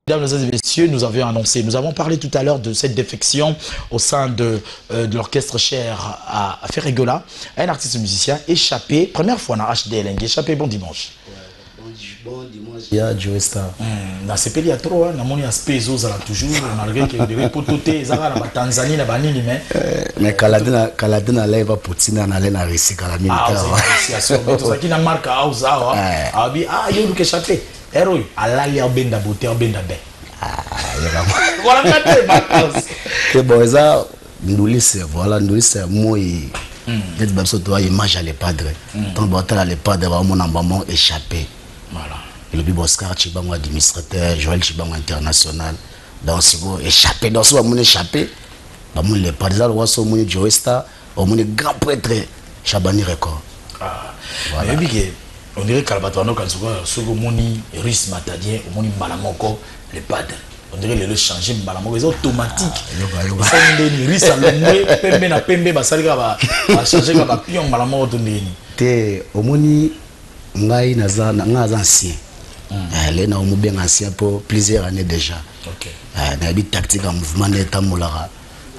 Mesdames et messieurs, nous avions annoncé, nous avons parlé tout à l'heure de cette défection au sein de l'orchestre cher à Ferregola, un artiste musicien échappé, première fois dans HDL, échappé. Bon dimanche. Bon dimanche, il y a Joe Star. Dans ces pays, il y a trop, on a Spezo, ça toujours, malgré que des repototés, ça va la Tanzanie, la Banini, mais Kaladina lève à Poutine, on allait à Russie, à la militaire. Ah, c'est ça qui n'a marqué à Oza, ah, il y a eu échappé. Héros, Allah y a ben da beauté, ben da ben. Voilà que bon ça, nous laissons voilà, nous laissons moi et peut-être même surtout image à les padres. Tant bataille à les padres, va mon ambament échappé. Voilà. Et le bibo Oscar Chibango administrateur, Joël Chibango international. Donc si vous échappez, donc si vous mon échappé, bah mon les padres, ou soit mon Joe Star, ou mon grand prêtre Chabani Record. Ah. Voilà. On dirait qu'Albatano, quand on moni Riss Matadien, on moni Malamoko, les padres. On dirait les changer Malamoko, c'est automatique. Ça on Riss à l'ombre, pembe na pembe, basaliga ba changer ba pion Malamoko tondeni. Te omoni ngai naza ancien. Elle est na bien ancien pour plusieurs années déjà. OK. Na bi tactique en mouvement d'état molara.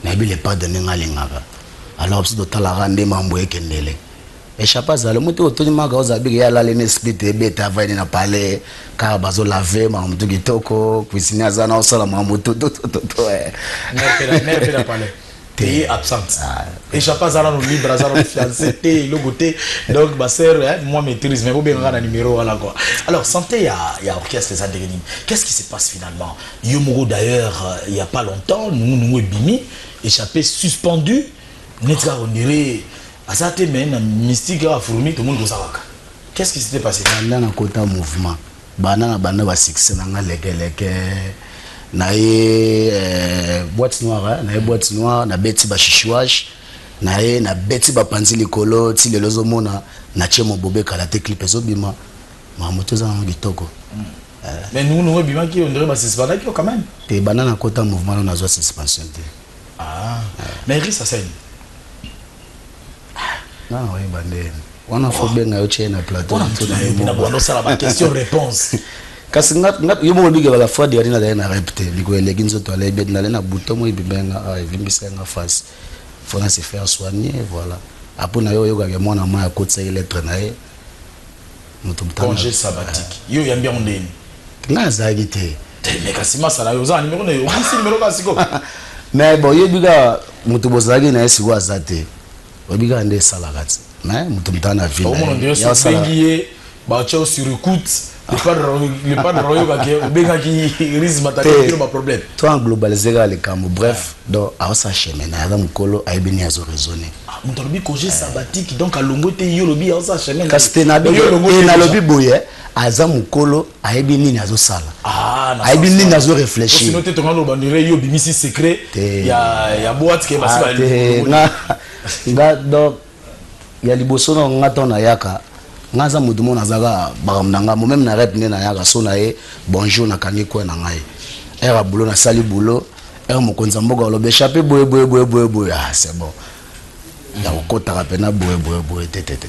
Na bi les padres n'engalengaba. Alors si dotalara ndema mboye kendele. Échappe à ça, le moto autour du magasin, il y a la laine split et bête à venir à parler, car bazo lavé, ma moto qui toko, cuisiner à zana, au sol, ma moto, tout. Mère parler. T'es absente. Échappe à ça, nous libre, à ça, nous fiancé, t'es le goûter. Donc, ma sœur, moi, maîtrise, mais vous bien un numéro, voilà quoi. Alors, santé, il y a orchestre les Adérénines. Qu'est-ce qui se passe finalement? Yomoro d'ailleurs, il n'y a pas longtemps, nous, Bimi, échappé, suspendu, n'est-ce on dirait. Azate men mystique a fourmi tout le monde gozawaka. Qu'est-ce qui s'était passé? Dans un côté mouvement, banana va succès dans les nae boîte noire, nae boîte noire, na beti ba chichouage, nae na beti ba panzi likolo, ti le lozo mona na chemo bobé kalaté clip ezobima. Ma moto za ngitoko. Mais nous bima qui on dirait ba suspendre qui quand même. Te banana côté mouvement on a zo suspension. Ah. Mais Riss ça scène. Non, oui, bandé. On a fait bien à na plateau. On a ça la question réponse. Kasi ngat yomo biga la fois de na na répéter liko leginzo to ale bet na na bouton mo ibibenga a vimbisa nga face. Faut na se faire soigner voilà. Après na yo ga mona ma ya kotsa lettre na ye. Congé sabbatique. Yo yambia ondeni. Nga zagite. Mais kasi masala yo za numéro ne, on numéro kasiko. Mais bon yo biga mutu bozagi na esi wa zate. Obiga ande salagati mais mutumtana vile ya bengiye ba chao sur écoute le pas royo ka obenga ki Riss Matadien ba problème toi en globaliser les camps bref donc à sa chemin na mukolo aibini azo raisonner mutobi congé sabbatique donc à longo te yo lobi à sa chemin kasté na bi na lobi boye aza mukolo aibini azo sala aibini azo réfléchir sinon te tonga lo bandire yo bimisi secret ya boîte ke basi nga donc ya liboso na ngata na yaka ngaza mutu mona zaka bakamnanga mo même na rep ne na yaka so na ye bonjour na kangi ko na ngai era boulot na sali boulot era mokonza mboka lo be échappé boye ah c'est bon ya kokota rapena boye tete.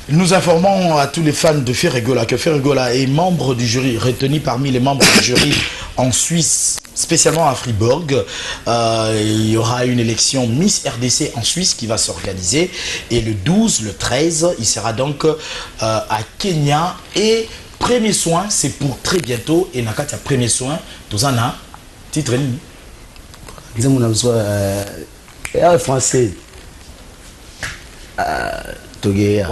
Nous informons à tous les fans de Ferregola que Ferregola est membre du jury, retenu parmi les membres du jury en Suisse, spécialement à Fribourg. Il y aura une élection Miss RDC en Suisse qui va s'organiser. Et le 12, le 13, il sera donc à Kenya. Et premier soin, c'est pour très bientôt. Et Nakati a premier soin, Tozana, titre ni. Français. Togeya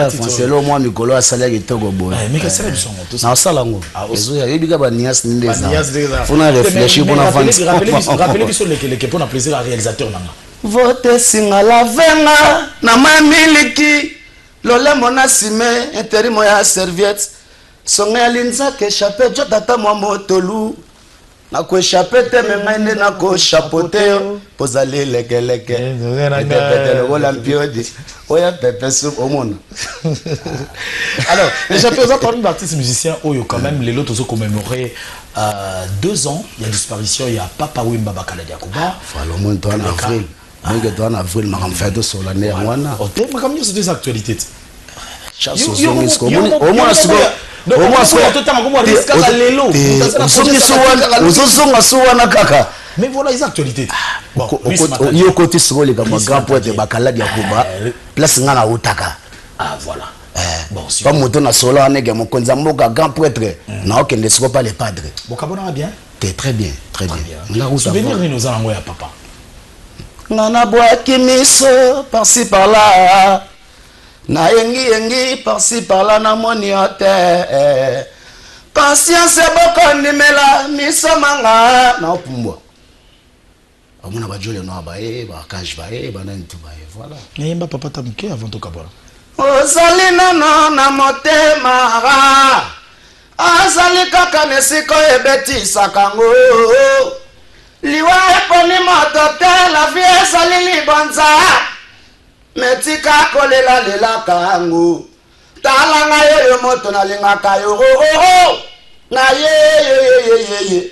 français lo moi mikolo asala kitoko boy mais que c'est le son na sala ngo ezo ya yebika ba nias ndeza fona réfléchir pour na vendre rappelez que sur les pour na plaisir à réalisateur nanga vote singa la venga na mamiliki lole mona sime interimo ya serviette songa linza ke chapeau jotata moi motolu na ko échapper te mengaine na ko chapeauter pozali lekeleke le wala mpiodi oya pepe soup au monde. Alors échapper aux parmi d'artistes musiciens oyo quand même les autres ont commémoré 2 ans il y a disparition il y a Papa Wemba Bakala Diakuba voilà mon toi en avril donc toi en avril ma fait de solennel wana au thème comme ça des actualités chasse au moins Donc au moins mais voilà les actualités. Bon, yo côté sur les grand poète bakala dia kuba place ngana utaka. Ah voilà. Bon, pas moto na solo anege mon konza mboka grand prêtre na okende siko pas les padres. Bokabona bien. Très bien, très bien. On souvenir ni nos ango ya papa. Nana boa kimiso par-ci par-là. Na yengi par-ci par-là na moni hote. Conscience boko nimela miso manga na opumbwa. Amuna ba jole no ba ba kash ba ba na ntu ba voilà. Yemba papa tamuke avant to kabona. Ozali nano na motema ra. Azali kaka nesiko ebeti sakango. Liwa eponi moto te la vie ezali libonza. Metika kolela lela kango. Talanga yo moto na lingaka yo na ye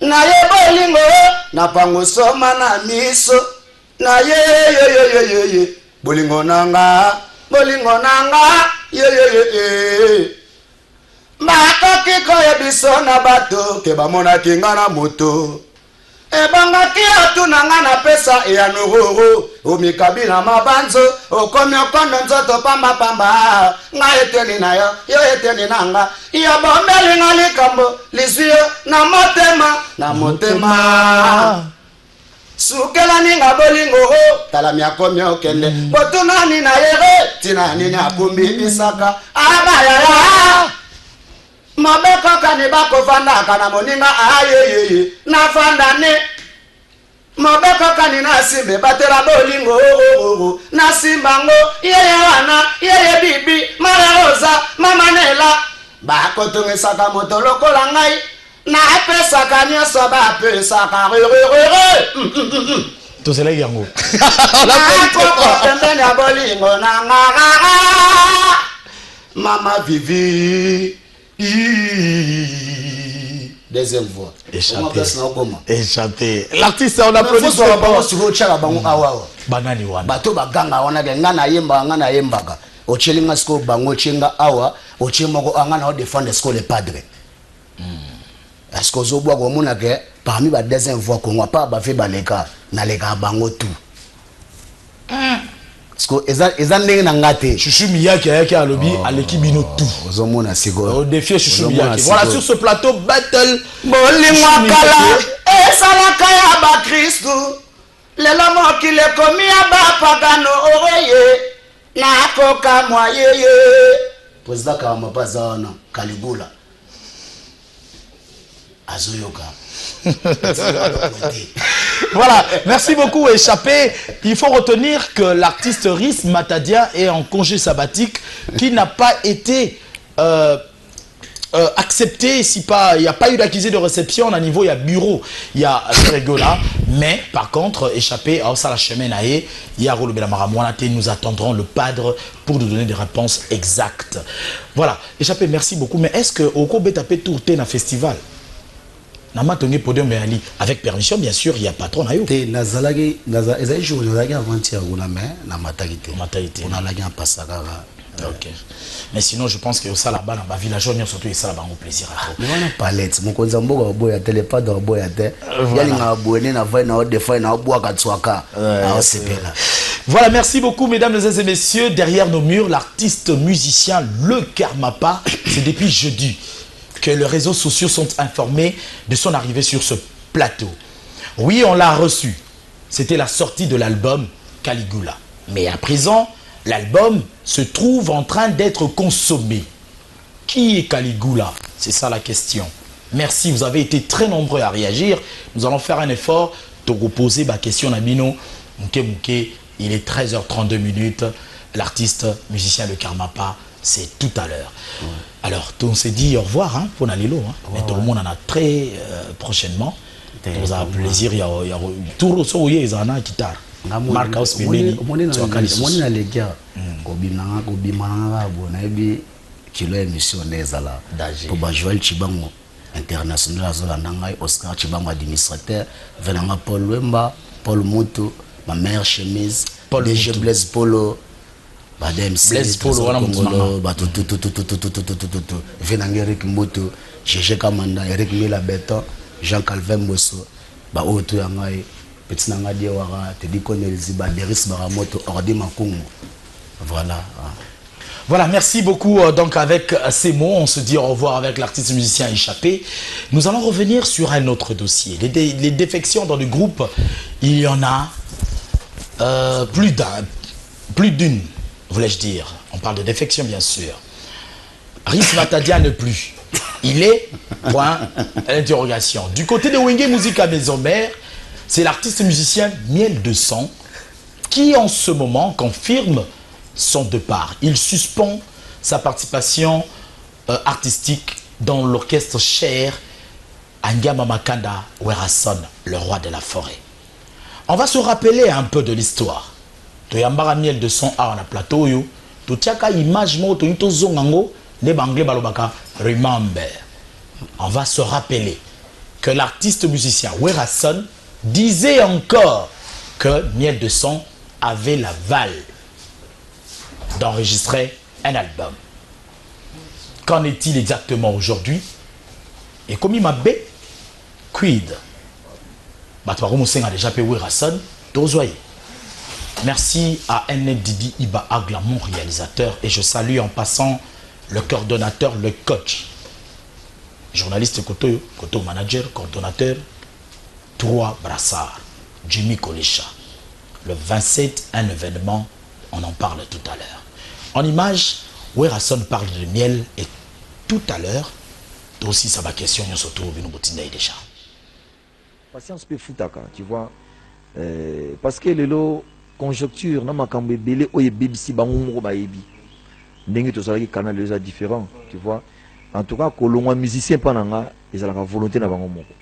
na ye bolingo na pango soma na miso na ye bolingo nanga ye makoki koye biso na bato ke bamona kinga na moto ebangaki otunanga na pesa ya nororo omikabi na mabanzo okomi okondo nzoto pamba nga eteni na yo eteni na nga yo bombeli nga likambo lizwi na motema sukela ninga bolingo tala miakomi okende botunani na yere tina nini akumbi bisaka abayaya mabeko kani bako fanda kana moninga ayeye na fanda ne mabeko kani na simbe batera bolingo na simbango yeye wana yeye bibi mara rosa mama nela bako tungisaka moto lokola ngai na pesa kanyo soba pesa ka re to sela yango ko tembeni abolingo na ngara mama vivi. Deuxième voix. Échappé. L'artiste, on applaudit pour Banani wana. Bato baganga wana ngana yemba. Ochelinga sko bango chenga awa, ochemoko angana o défendre sko les padres. Est-ce que zo bwa ko mona ke parmi ba deuxième voix ko ngwa pa ba fe baleka na leka bango tout. Eza ndenge na ngate Chouchou Miyake ayaki à lobby à l'équipe bino tout ozomona siko au défi Chouchou Miyake voilà sur ce plateau battle bolimwa kala esalaka ya ba Kristo lelo mokile komi ya ba pagano oye na koka moyeye président kama pazana Caligula azoyoka. Voilà, merci beaucoup Échappé. Il faut retenir que l'artiste Riss Matadia est en congé sabbatique qui n'a pas été accepté. Si pas, il n'y a pas eu d'accusé de réception au niveau, il y a bureau, il y a Regola, mais par contre Échappé à la chemin il y a Rolo Belamaramouanate, nous attendrons le padre pour nous donner des réponses exactes. Voilà, Échappé, merci beaucoup. Mais est-ce que au Kobe tapé tourté dans festival? Namatongi podium ali avec permission bien sûr, il y a patron na yo. Te nazalaki ezali jour nazalaki avant-hier kuna mais na matalité. On a la gain pasaka. OK. Mais sinon je pense que ça là-bas dans ba village on surtout ça là-bas au plaisir. Mais on a palette mon konza mboka boya tele pas de boya te. Yali nga boene na vai na o defai na boa katswaka. Na sepela. Voilà, merci beaucoup mesdames et messieurs, derrière nos murs l'artiste musicien Le Karmapa, c'est depuis jeudi que les réseaux sociaux sont informés de son arrivée sur ce plateau. Oui, on l'a reçu. C'était la sortie de l'album Caligula. Mais à présent, l'album se trouve en train d'être consommé. Qui est Caligula? C'est ça la question. Merci, vous avez été très nombreux à réagir. Nous allons faire un effort de reposer ma question à Bino. Il est 13h32. L'artiste musicien Le Karmapa, c'est tout à l'heure. Alors, on s'est dit au revoir pour Nalilo. Mais tout le monde en a très prochainement. Vous avez plaisir. Il y a tout le monde qui a une guitare. Marc House Bemeli. Mon les gars, kilo émission nezala pour ba Joël Chibango international azola nanga Oscar Chibango administrateur venanga Paul Wemba Paul Mutu ma mère chemise DG Blaise Polo Blaise Polo wana mutuma bato venanga Eric Mboto Gégé Kamanda Eric Mila Beton Jean Calvin Mosso ba oto yangai petit nanga die wara te di konelzi ba Deris Baramoto ordi makungu voilà. Voilà, merci beaucoup. Donc avec ces mots, on se dit au revoir avec l'artiste musicien échappé. Nous allons revenir sur un autre dossier. Les défections dans le groupe, il y en a plus d'une, voulais-je dire. On parle de défection, bien sûr. Riz Matadia ne plus. Il est, point, l'interrogation. Du côté de Wenge Musica Maison Mère, c'est l'artiste musicien Miel de Sang qui, en ce moment, confirme son départ. Il suspend sa participation artistique dans l'orchestre cher à Ngama Makanda Werason, le roi de la forêt. On va se rappeler un peu de l'histoire. Toyambara Miel de Sang a na plateau yo, to tiaka image mo to nito zongango ne bangle balobaka remember. On va se rappeler que l'artiste musicien Werason disait encore que Miel de Sang avait l'aval d'enregistrer un album. Qu'en est-il exactement aujourd'hui? Et comme il m'a bé, quid? Batouaroumouseng a déjà payé Werason, Tozoye. Merci à Didi Iba Agla, mon réalisateur, et je salue en passant le coordonnateur, le coach, journaliste Koto manager, coordonnateur, 3 brassards, Jimmy Kolisha. Le 27, un événement, on en parle tout à l'heure. En image, Werason parle de miel et tout à l'heure, aussi ça va question surtout déjà. Patience peut foutaka, tu vois, parce que les lots conjoncture, na makambe belé oye BBC bango baebi. Ndenge to salaki canal déjà différent, tu vois. En tout cas, kolongwa musicien pananga, ils ont la volonté na bango moko.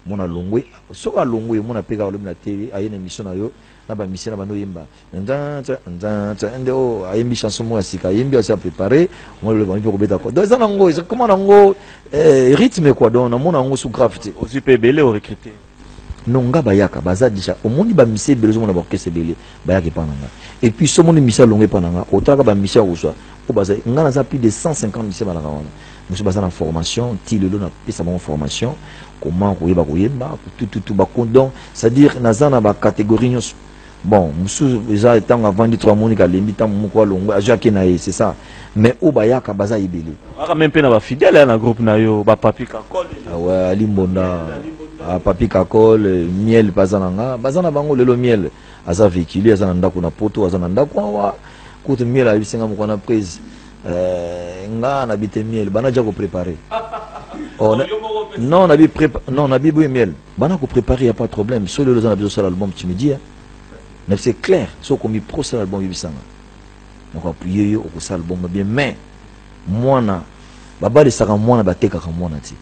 Mona longwe, soka longwe mona pega olom na télé, aye na mission na yo. Ba mission ba no yemba ndo ayembi chanson mo asika yembi asa préparé on le va ko d'accord donc ça nango comment nango rythme quoi donc na mona ngo sous gravité aussi pebele au recruter non nga bayaka baza déjà au monde ba mission besoin na ba orchestre belé bayaka pananga et puis ce monde mission longue pananga otaka ba mission oso o baza nga na za plus de 150 mission balaka wana monsieur baza na formation ti le na pesa mon formation comment koyeba koyemba tout ba condon c'est-à-dire na za na ba catégorie bon, monsieur déjà étant avant du 3 mois il a limité mon quoi long c'est ça mais au bayaka baza ibeli aka même pe na ba fidèle na groupe na yo ba papi kakol ah ouais Ali Mbonda papi kakol miel bazana bango lelo miel aza véhicule aza ndako na poto aza ndako wa kote miel a bisenga mo na prise nga na bité miel bana déjà ko préparer non on a bibo miel bana ko préparer y a pas de problème sur le besoin de l'album tu me dis hein. Mais c'est clair, ce qu'on me procède à l'album, donc appuyer au album bien, mais moi na, baba de ça moi na batte kaka moi na ti,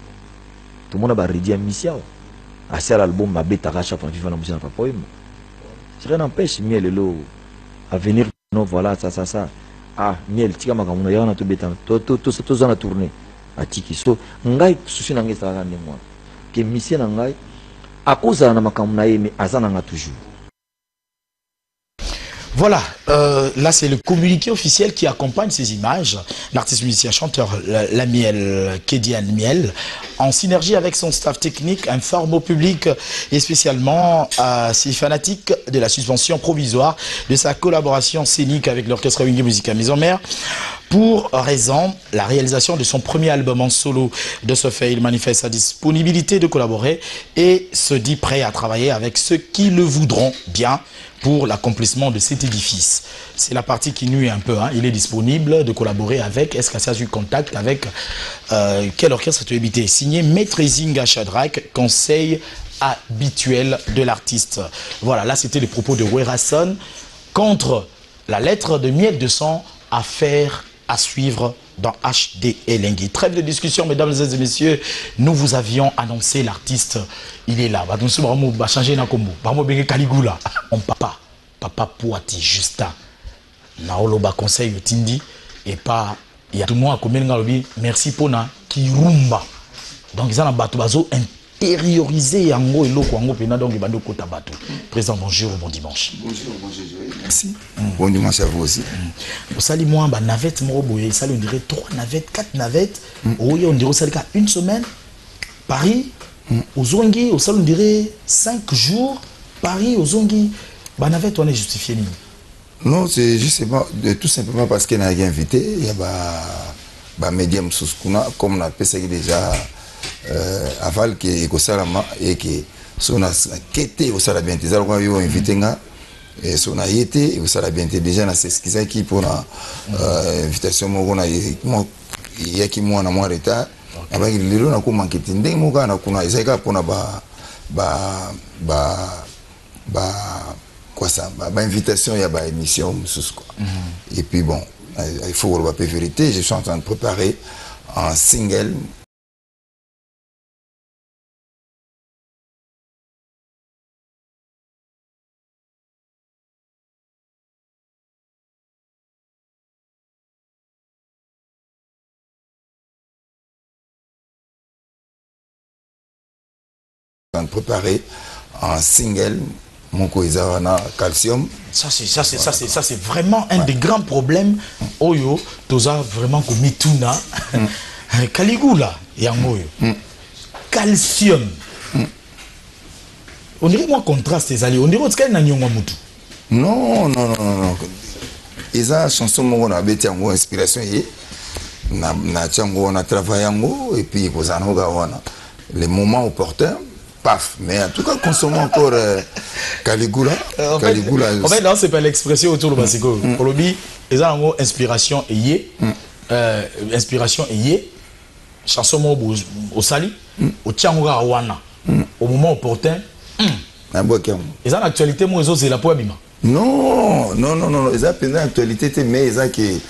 tout le monde a rédigé un mission, à ça l'album ma bête à chaque fois vivant la musique na papa c'est rien n'empêche miel le lot à venir non voilà ça ah miel tika makamuna ya na to beta to za na tourner à tiki so ngai souci na ngai ça nga moi que mission na ngai à cause na makamuna mais azana nga toujours. Voilà, là c'est le communiqué officiel qui accompagne ces images. L'artiste musicien chanteur La Miel, Kédian Miel, en synergie avec son staff technique, informe au public et spécialement à ses fanatiques de la suspension provisoire de sa collaboration scénique avec l'orchestre Wenge Musica Maison Mère. Pour raison, la réalisation de son premier album en solo. De ce fait, il manifeste sa disponibilité de collaborer et se dit prêt à travailler avec ceux qui le voudront bien pour l'accomplissement de cet édifice. C'est la partie qui nuit un peu. Hein. Il est disponible de collaborer avec. Est-ce que ça a eu contact avec quel orchestre tu as habité? Signé Maître Zinga Shadrach, conseil habituel de l'artiste. Voilà, là c'était les propos de Werason contre la lettre de Miel de Sang à faire à suivre dans HD Elengi. Trêve de discussion, mesdames et messieurs. Nous vous avions annoncé l'artiste. Il est là. On va changer na kombo. Caligula. On papa Pouati Justin. Naoloba conseil Tindi et pas il y a tout le monde à combien merci pour na Kirumba. Donc ils ont un bateau intérioriser yango eloko yango pena donc bando kota bato. Président, bonjour, bon dimanche. Bonjour, merci. Bon dimanche à vous aussi. Au sali moi ba navette mo boye, ça on dirait 3 navettes, 4 navettes. On dirait au sali une semaine. Paris au Zongi, au sali on dirait 5 jours. Paris au Zongi, ba navette on est justifié ni. Non, c'est justement tout simplement parce qu'il y a un invité, il y a ba médium souskuna comme on appelle ça déjà aval qui est au salama et qui son a quitté au salama bien des alors yo invité nga et son a été au salama bien déjà na c'est ce qui qui pour la invitation mo na il y a qui moi na moi retard avec le lelo na ko manquer ndenge mo kana kuna isaika pona ba quoi ça bah invitation il y a bah émission quoi. Et puis bon il faut voir la vérité, je suis en train de préparer un single Moko Izawana calcium. Ça c'est vraiment un des grands problèmes. Oyo, toza vraiment comme mituna. Caligula yangoyo. Calcium. On dirait moi contraste les alliés. On dirait que na nyonga mutu. Non. Isa chanson moko na beti yango inspiration yi. Na tiango on a travaillé yango et puis kozana wana. Les moments opportuns. Paf, mais en tout cas, consommons encore Caligula. En fait, non, c'est pas l'expression autour de Basiko. Pour le bi, ils ont inspiration et inspiration et chanson au sali, au tiangoura wana, au moment opportun. Ils ont l'actualité, moi, ils ont c'est la poids bima. Non, ils ont une actualité, mais ils ont qui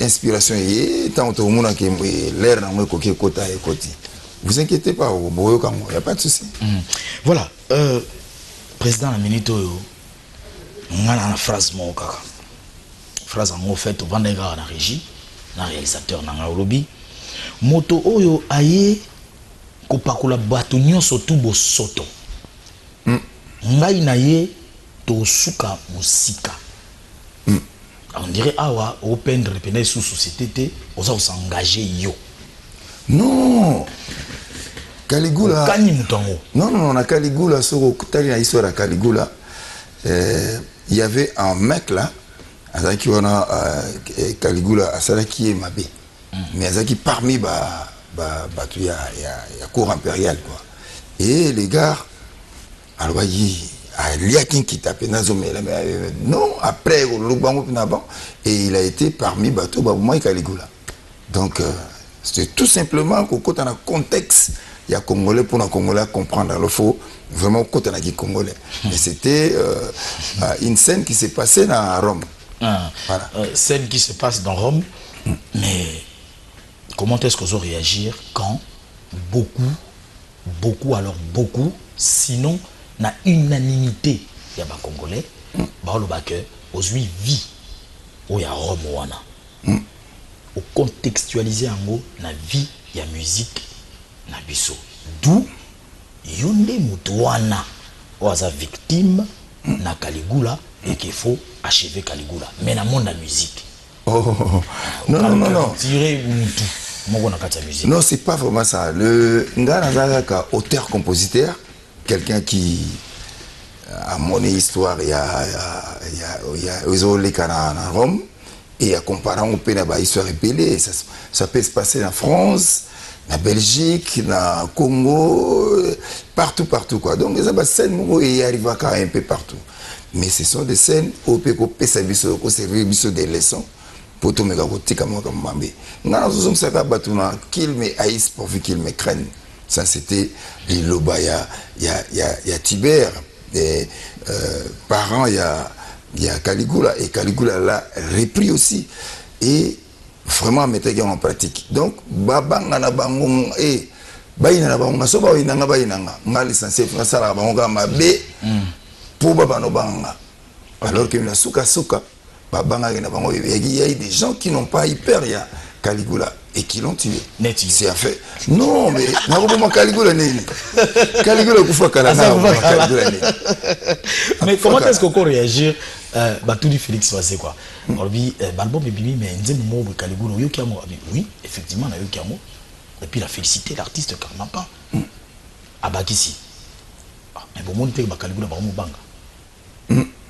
inspiration et tant que monde qui l'air dans le côté côté côté. Vous inquiétez pas, il n'y a pas de souci. Voilà, président la minute, on a une phrase phrase en fait, on va dans la régie, dans le réalisateur, dans le lobby. Moto oyo aye kopakula bato nyonso tu bosoto. Ngai na ye to suka musika. On dirait awa au peindre pena sous société, oza s'engager yo. Non, Caligula. Non, on a Caligula sur la histoire de Caligula. Il y avait un mec là, qui on a Caligula, qui est mabé. Mais qui parmi il y a cour impériale quoi. Et les gars, alors il y a qui tape non après et il a été parmi bateau moi Caligula. Donc c'est tout simplement qu'au côté dans le contexte, il y a Congolais pour les Congolais comprendre. Alors il faut vraiment côté dans les Congolais. Mais c'était une scène qui s'est passée dans Rome. Voilà. Scène qui se passe dans Rome. Mais comment est-ce qu'on va réagir quand beaucoup, sinon na unanimité, il y a des Congolais, aujourd'hui vie où il y a Rome wana. Au contextualiser en gros la vie et la musique na biso d'où yonde mutuana oza victime na Caligula et qu'il faut achever Caligula mais dans le monde de la musique non tirer mutu na kata musique non c'est pas vraiment ça le ngana auteur compositeur quelqu'un qui a monné histoire il y a isolé à Rome. Et à comparer on peut la histoire épelée, ça peut se passer en France, en Belgique, en Congo, partout quoi. Donc les scènes il arrive un peu partout. Mais ce sont des scènes où on peut servir des leçons pour tout le monde comme mamé. Nous sommes ça qu'il me haïsse pourvu qu'il me craigne. Ça c'était les Loba, il y a Tibère, des parents, il y a Caligula et Caligula l'a repris aussi et vraiment mettre en pratique. Donc babanga na bango et bayina na bango so bayina nga bayina nga ngali censé faire ça la bango mabe pour baba no banga alors que la souka babanga na bango il y a des gens qui n'ont pas hyper ya Caligula et qui l'ont tué. Net tué. C'est un fait. Non, mais Narobo Caligula Nene. Caligula Koufa Kalana. Mais comment est-ce qu'on peut réagir tout dit Félix Oazé quoi. On dit Balbo Bibi mais Nzem Mo Caligula Yokiamo. Oui, effectivement, na Yokiamo. Et puis il a félicité l'artiste Karmapa. Abakisi. Mais bon, on dit que Caligula va banga.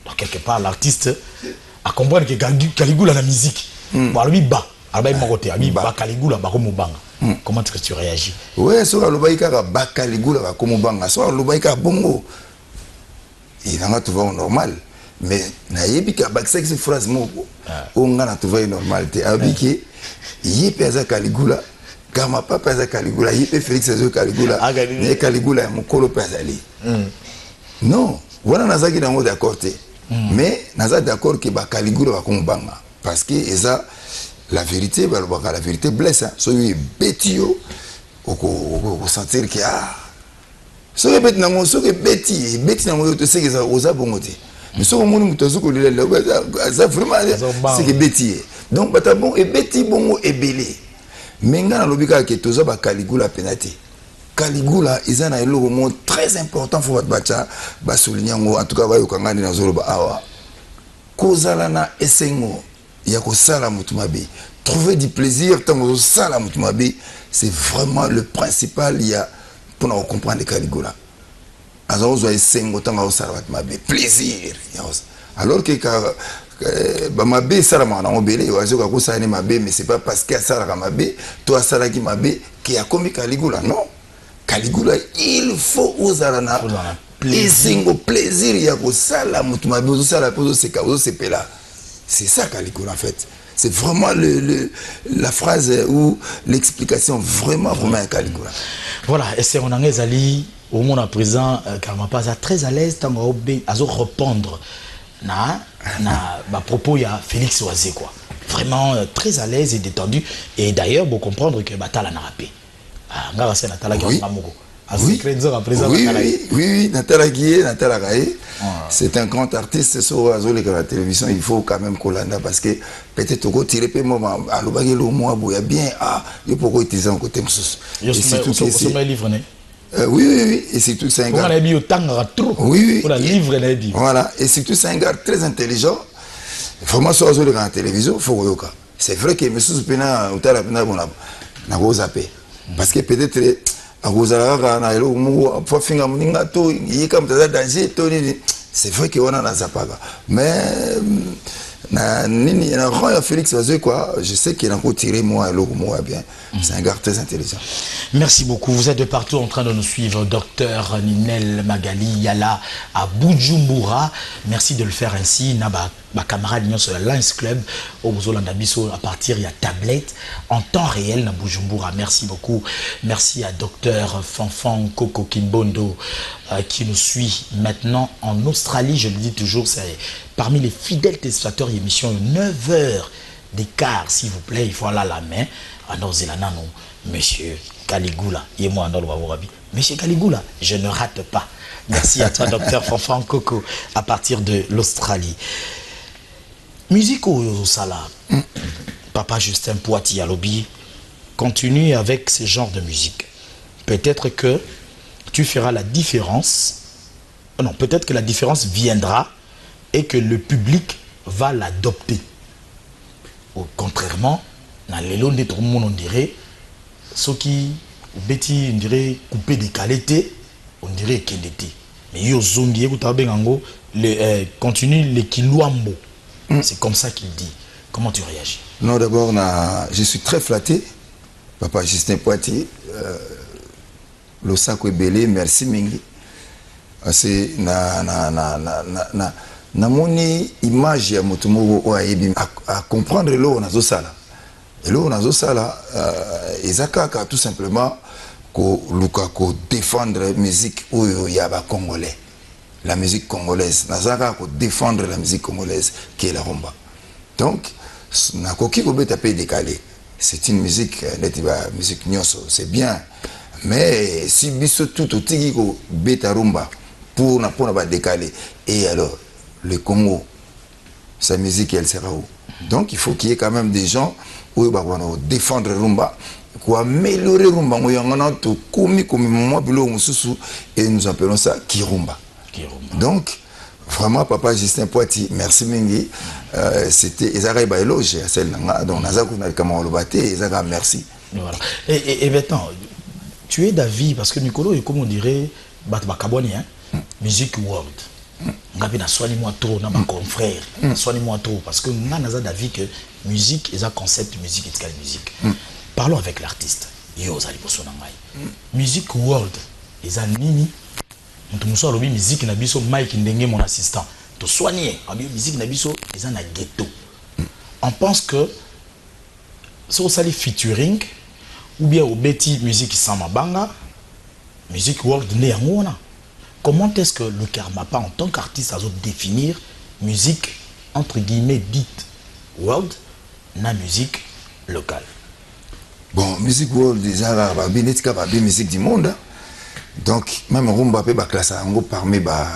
Donc quelque part l'artiste a compris que Caligula la musique. Bon, lui ba. Caligula comment est-ce que tu réagis? Ouais, sur le baïka Caligula comme banga, sur le baïka bongo. Il en a trouvé normal. Mais naïbi ka bakse cette phrase moko. On a trouvé normal te abiki. Il pesa Caligula. Kama pas pesa Caligula, il peut Félix Oazé Caligula. Mais Caligula mon colo pesali. Non, voilà nazaki dans d'accord te. Mais naza d'accord que Caligula va comme banga parce que ça la vérité, la vérité blesse. Soyez bêtio, au sentir que soyez bêti, soyez bêti, tu sais que ça osa bongote. Mais soyez mon muto zuko lile, ça vraiment c'est que bêti. Donc batabon et bêti bongo et belé. Menga na lobika que toza ba Caligula penate. Caligula ils en a un mot très important faut batcha ba souligner en tout cas ba yokangani na zolo ba awa. Kozala na esengo. Trouver du plaisir tant c'est vraiment le principal pour comprendre Caligula. Plaisir. Alors que mais c'est pas parce qu'il y a ça toi ça qui qui a commis Caligula. Non. Caligula, il faut uzarana plaisir. C'est ça Caligula en fait. C'est vraiment la phrase ou l'explication vraiment Caligula. Voilà, et c'est on a Ali au monde à présent Karmapa très à l'aise tant à répondre na propos il y a Félix Oazé quoi. Vraiment très à l'aise et détendu et d'ailleurs vous comprendre que Batala n'a rappé. Ngara c'est Natala qui a oui, Natala Guié, Natala Gaye, c'est un grand artiste sur la télévision, il faut quand même qu'on l'anda parce que peut-être qu'on tire peu moment à l'obagé le mois boya bien il pourquoi utiliser un côté mousse. Et surtout que c'est un livre né. Oui, et c'est tout c'est un gars. Oui, pour la livre les dit. Voilà, et c'est tout c'est un gars très intelligent. Vraiment sur la télévision, faut yoka. C'est vrai que monsieur Pena ou tala Pena n'a pas zappé parce que peut-être c'est vrai qu'on a zapaga mais Félix Oazé quoi, je sais qu'il a encore tiré moi bien. C'est un gars très intelligent. Merci beaucoup. Vous êtes de partout en train de nous suivre. Docteur Ninel Magali Yala à Bujumbura. Merci de le faire ainsi. Naba ma camarade sur la Lions Club au Bouzolandabiso à partir il y a tablette en temps réel na Bujumbura. Merci beaucoup. Merci à Docteur Fanfan Koko Kimbondo qui nous suit maintenant en Australie. Je le dis toujours, c'est parmi les fidèles téléspectateurs émission 9h d'écart, s'il vous plaît, il faut aller à la main. Alors, monsieur Caligula, et moi, monsieur Caligula, je ne rate pas. Merci à toi, docteur Fanfan Coco, à partir de l'Australie. Musique au Sala, Papa Justin Poiti à lobby, continue avec ce genre de musique. Peut-être que tu feras la différence. Non, peut-être que la différence viendra et que le public va l'adopter. Contrairement, dans les lots de tout le monde, on dirait, ceux qui, on dirait, coupé des qualités, on dirait qu'il était. Mais yo zongi, continue les kilouambo. C'est comme ça qu'il dit. Comment tu réagis? Non, d'abord, je suis très flatté. Papa Justin Poitier, le sac est belé, merci Mingi. C'est na moni image ya motumo à comprendre l'eau na zosala et l'eau na zosala ezakaka tout simplement ko luka ko défendre musique oyo ya ba congolais, la musique congolaise nazaka ko défendre la musique congolaise qui est la rumba. Donc na koki ko beta pe décalé, c'est une musique musique nyonso, c'est bien, mais si biso tout otiki ko beta rumba pour na pas décaler, et alors le Congo, sa musique, elle sera où? Donc il faut qu'il y ait quand même des gens oyo bakwana défendre rumba pour améliorer rumba ngo yangana to komi moi bilo mususu et nous appelons ça kirumba. Donc vraiment papa Justin Poiti merci mingi c'était ezaka ba éloge à celle là donc nazaku na kamalo baté ezaka merci. Voilà. Et maintenant tu es d'avis parce que Mikolo est comme on dirait bakaboni hein music world. Ngapi na soigner moi trop na ma confrère soigner moi trop parce que nga naza d'avis que musique est un concept musique et musique. Parlons avec l'artiste. Yo zali posona ngai. Music world est un nini. On te lobi musique na biso Mike Ndenge mon assistant. To soigner abi musique na biso est un ghetto. On pense que so sali featuring ou bien au Betty musique sama banga music world ne yangona. Comment est-ce que le Karmapa en tant qu'artiste a définir musique entre guillemets dite world na musique locale? Bon, musique world déjà la musique du monde. Donc même rumba peut ba classe en parmi ba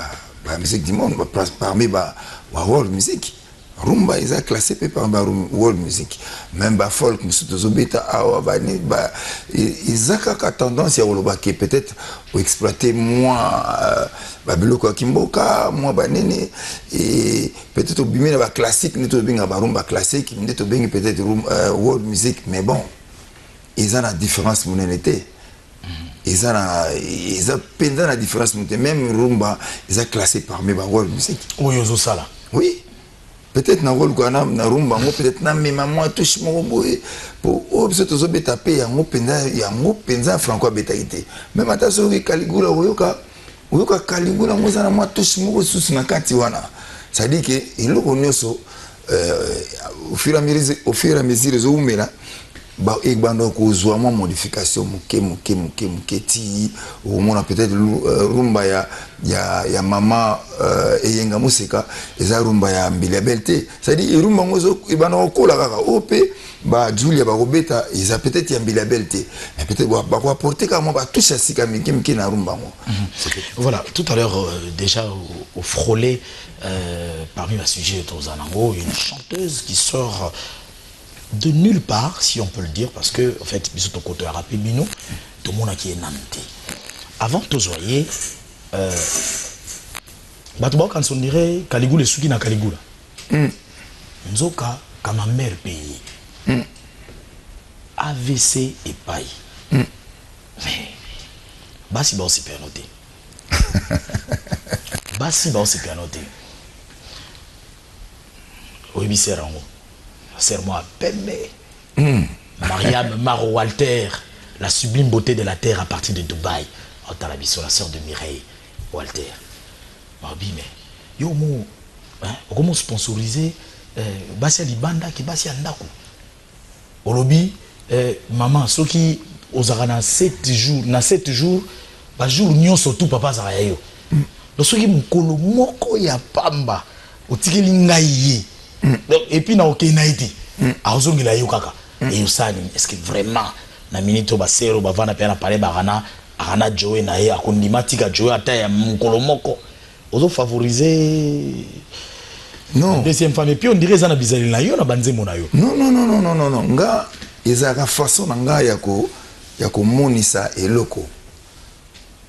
musique du monde, parmi ba world music. Rumba ils a classé par world music. Même ba folk musuto beta awa ba ni ba ils a tendance à woloba qui peut-être pour exploiter moins ba biloko kimboka moi ba nene et peut-être au bimé ba classique ni to binga ba rumba classique ni to binga peut-être world music mais bon ils ont la différence monnaie. Ils ont pendant la différence monnaie même rumba ils ont classé parmi ba world music. Oui ozo sala. Oui. Peut-être na rôle na rumba ngo peut-être na même moi touche mo boy pour observer zo beta pe ya ngo penza franco betaité même attention que Caligula oyoka Caligula ngo za na moi touche mo susu na kati wana ça dit que il le nyonso au fur et à mesure zo umela ba egbando ko zo mo modification muke ti au moins peut-être rumba ya mama eyenga musika eza rumba ya mbilabelté ça dit rumba ngozo ibana okola kaka opé ba Julia ba robeta ils a peut-être ya mbilabelté mais peut-être ba ko apporter ka mo ba touche sika miki na rumba ngo. Voilà, tout à l'heure déjà au frôler parmi les sujets de Zanango, une chanteuse qui sort de nulle part, si on peut le dire, parce que, en fait, bisous ton côté rapide, Mino, tout le monde qui est nanté. Avant, tu voyez, Batouba, quand on dirait Caligula, Souki na Caligula. Nzoka, comme ma mère pays. AVC et paille. Mais, basi ba aussi noté. Basi ba aussi noté. Oui, c'est rango. Serre-moi Pembe. Mariam Maro Walter, la sublime beauté de la terre à partir de Dubaï. Oh, t'as la sœur de Mireille Walter. Mabi, mais yo mo, comment sponsoriser Basia Libanda qui Basia Ndako. Olobi, maman, ceux qui osera na 7 jours, ba jour nyon surtout papa Zarayo. Le ceux qui mukolo moko ya pamba, otikeli ngai. Et puis na okenaiti azongela yo kaka et usani est-ce que vraiment na minute ba sero ba vana pe na parler barana arana Joe na ye akondimatika Joe ata ya mukolo moko ozo favoriser non deuxième femme et puis on dirait ça na bizali na yo na banzemo na yo non nga ezaka façon nga ya ko monisa eloko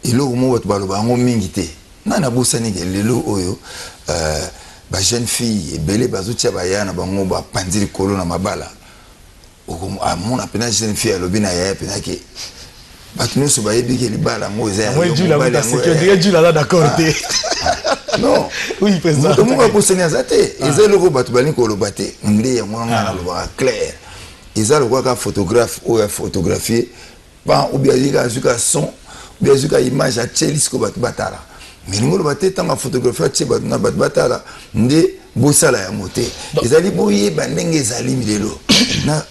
mo bato baloba ngo mingi te na bosani ke lelo oyo ba jeune fille belé bazutia bayana bango ba pandiri kolo na mabala amona pena jeune fille alobina ya pena ke batino so ba yebi ke libala ngo eza moi Dieu la sécurité Dieu la d'accord te non oui président to mo ko senya zate eza loko batu bali ko lobate ndé ya mwanga na loba clair eza loko ka photographe ou ya photographier ba ou bien yika zuka son ou bien zuka image a chelis ko batu batala mais nous le baté tant ma photographie tché na bat batala ndé bosala ya moté ezali boye bandenge ezali milelo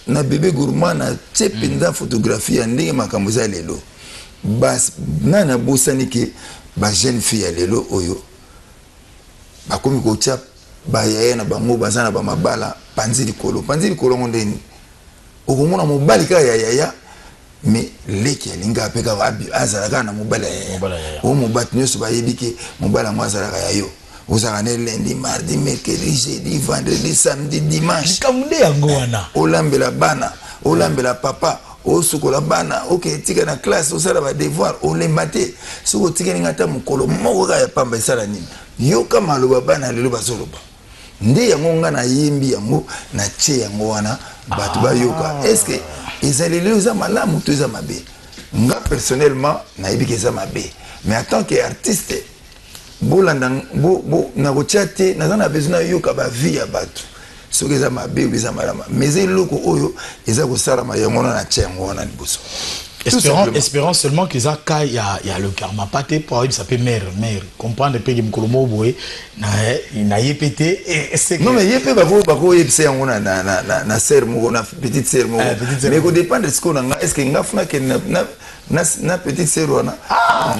na bébé gourmand na tché penda photographie ya ndenge makambo za lelo bas na bosani ke ba jeune fille ya lelo oyo ba komi ko tcha ba yaya na bango bazana ba mabala panzili kolo ngondeni okomona mobali ka yaya mais leki alinga apeka azalaka na mobala ya o mobati nyonso bayebi ke mobala mwa azalaka ya yo Vous avez lundi, mardi, mercredi, jeudi, vendredi, samedi, dimanche. Olambela bana, olambela papa, osukola bana, ok, tika na classe, osala ba devoir, olembate. Soko tika ngata mukolo moko ka ya pamba esala nini. Yoka maloba bana lelo bazoloba. Nde yango nga na yimbi yango na che yango wana batu ba yoka. Est-ce que ezalelo za malamu to za mabe? Nga personnellement na yibiki za mabe. Mais en tant qu'artiste bolandang na kochate na zana besoin yoka ba vie ya batu soki eza mabe ou eza malama mais eloko oyo eza kosalama yango na tiango wana liboso espérons seulement que ça il y a le karma pâté pour ça peut mère comprendre pe que mkolomo boye na yepete et c'est non mais yepe bako yepse yango na sœur moko na petite sœur moko mais ko dépendre de ce qu'on a est-ce que ngafuna que na petite sœur wana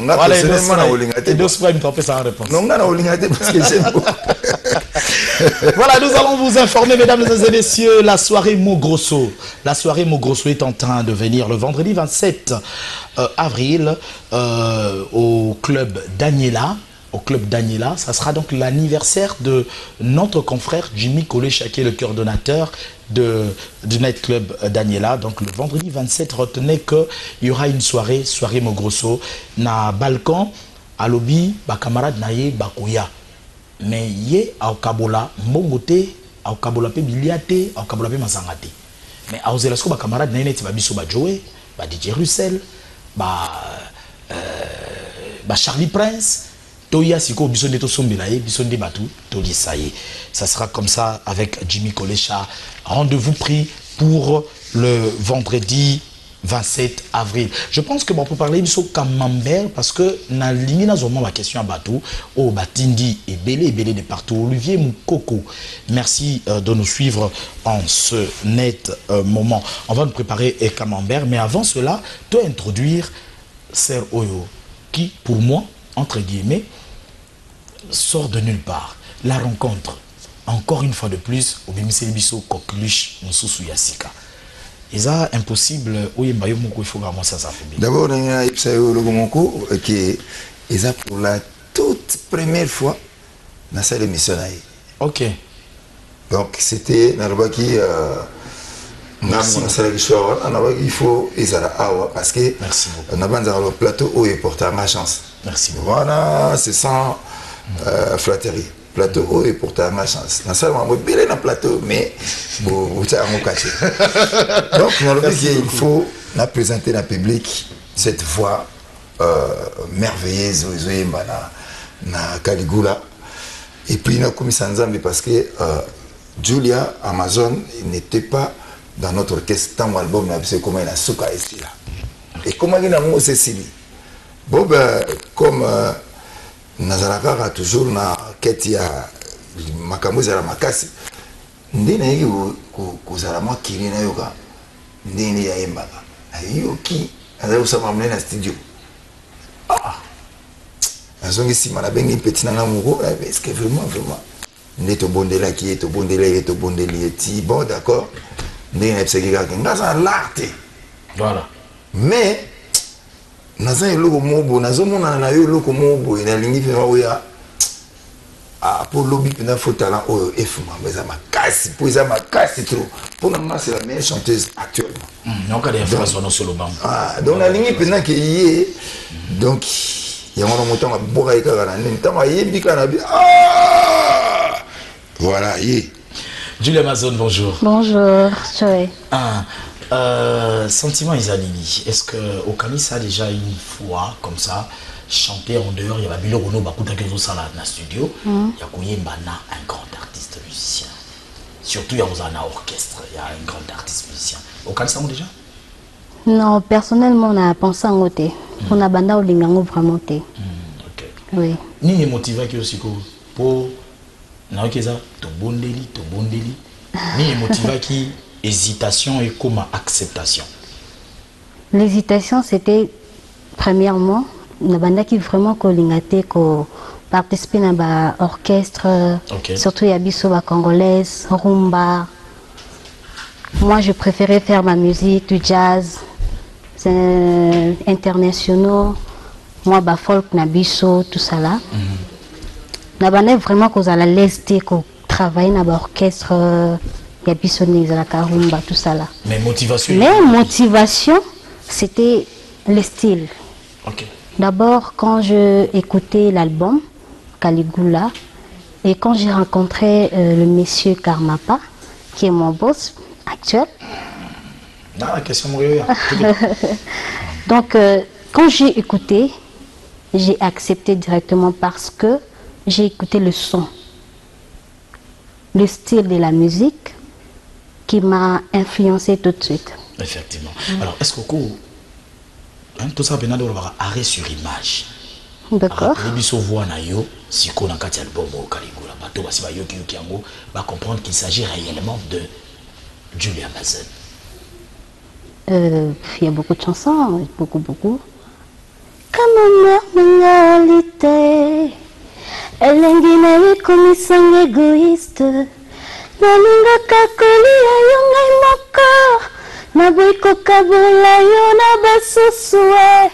nga personnellement na olingate et deux fois me tromper sa réponse non nga na olingate parce que j'aime beaucoup. Voilà, nous allons vous informer, mesdames et messieurs, la soirée Mogrosso. La soirée Mogrosso est en train de venir le vendredi 27 avril au club Daniela. Au club Daniela, ça sera donc l'anniversaire de notre confrère Jimmy Kolecha, qui est le coordonnateur du nightclub Daniela. Donc le vendredi 27, retenez qu'il y aura une soirée Mogrosso. Na balcon, à lobby, ba camarade naye bakoya. Mais yé au kabola mbongote au kabola pe biliate au kabola pe masangate mais au zelasko ba camarade na net ba biso ba Joe ba DJ Russell ba Charlie Prince toya siko biso ndeto sombela ye biso nde batu to lisaye. Ça sera comme ça avec Jimmy Kolecha. Rendez-vous pris pour le vendredi 27 avril. Je pense que on peut parler de camembert parce que na ligne na zoma ma question à bateau au batindi et belé de partout. Olivier Moukoko, merci de nous suivre en ce net moment. On va nous préparer un camembert, mais avant cela, tu dois introduire Ser Oyo qui pour moi entre guillemets sort de nulle part. La rencontre encore une fois de plus au Bimiseli Biso Coqueluche Mususu Yasika. C'est impossible. Il faut vraiment ça. D'abord, il y a qui est pour la toute première fois dans cette émission. Ok. Donc, c'était Narabaki. Il faut parce que on a le plateau où il porte ma chance. Merci beaucoup. Voilà, c'est sans flatterie. Plateau haut et pourtant ma chance. Dans ça, on va dans plateau, mais vous avez caché. Donc, il faut la présenter dans le public cette voix merveilleuse, na Caligula. Et puis, nous avons commis ça parce que Julia Amazon n'était pas dans notre orchestre dans l'album, c'est comme il a souka ici là. Et comment il a mot Cécilie. Bon, comme Nazaraka toujours na keti ya makambo za makasi ndina hiyo kuzala mwa kirina yoka ndini ya embaka ayo ki azayo sama mnena studio azongi sima na bengi petit na ngamuko est-ce que vraiment neto bondela ki eto bondeli eti bon d'accord ndina pseki ka ngaza l'arte voilà mais naza eloko mobo nazomona na yo eloko mobo ina lingi pe oya pour lobby pena faut talent oyo efuma mais makasi pour ça makasi trop pour moi c'est la meilleure chanteuse actuellement donc elle est France non solo bam donc la lingi pena que yé donc il y a un montant boka ikaka na ntama yembi kana bi voilà yé Julie Amazon bonjour Joey sentiment Isalini, est-ce que au Kamis a déjà une fois comme ça chanté en dehors, il y a Bilo Renaud Bakuta qui est dans le studio, il y a Kouyembana, un grand artiste musicien. Surtout il y a un orchestre, il y a un grand artiste musicien. Au Kamis déjà? Non, personnellement on a pensé en côté. On a banda au lingango vraiment té. OK. Oui. Ni motivé qui aussi pour na okeza to bondeli. Ni motivé qui hésitation et comme acceptation. L'hésitation, c'était premièrement, la banda qui vraiment collingate, ko participer dans l'orchestre, surtout il y a biso congolaise, rumba. Moi, je préférais faire ma musique, du jazz, international. Moi, folk, nabiso, tout ça là. Nabane vraiment cause à la leste qu'on travaille dans l'orchestre ya bisoni la karumba tout ça là. Mais motivation. Mais motivation c'était le style. OK. D'abord quand je écoutais l'album Caligula et quand j'ai rencontré le monsieur Karmapa qui est mon boss actuel. Non, la question Donc quand j'ai écouté, j'ai accepté directement parce que j'ai écouté le son, le style de la musique qui m'a influencé tout de suite. Effectivement. Alors, est-ce que tout ça, on va arrêt sur image. D'accord. Si on a un album au Caligula, va comprendre qu'il s'agit réellement de Julia Mazen. Il y a beaucoup de chansons, beaucoup. Comme une réalité, elle est comme un égoïste. Nalinga kakoli ayongai moko, naboiko kabola yo na basusue,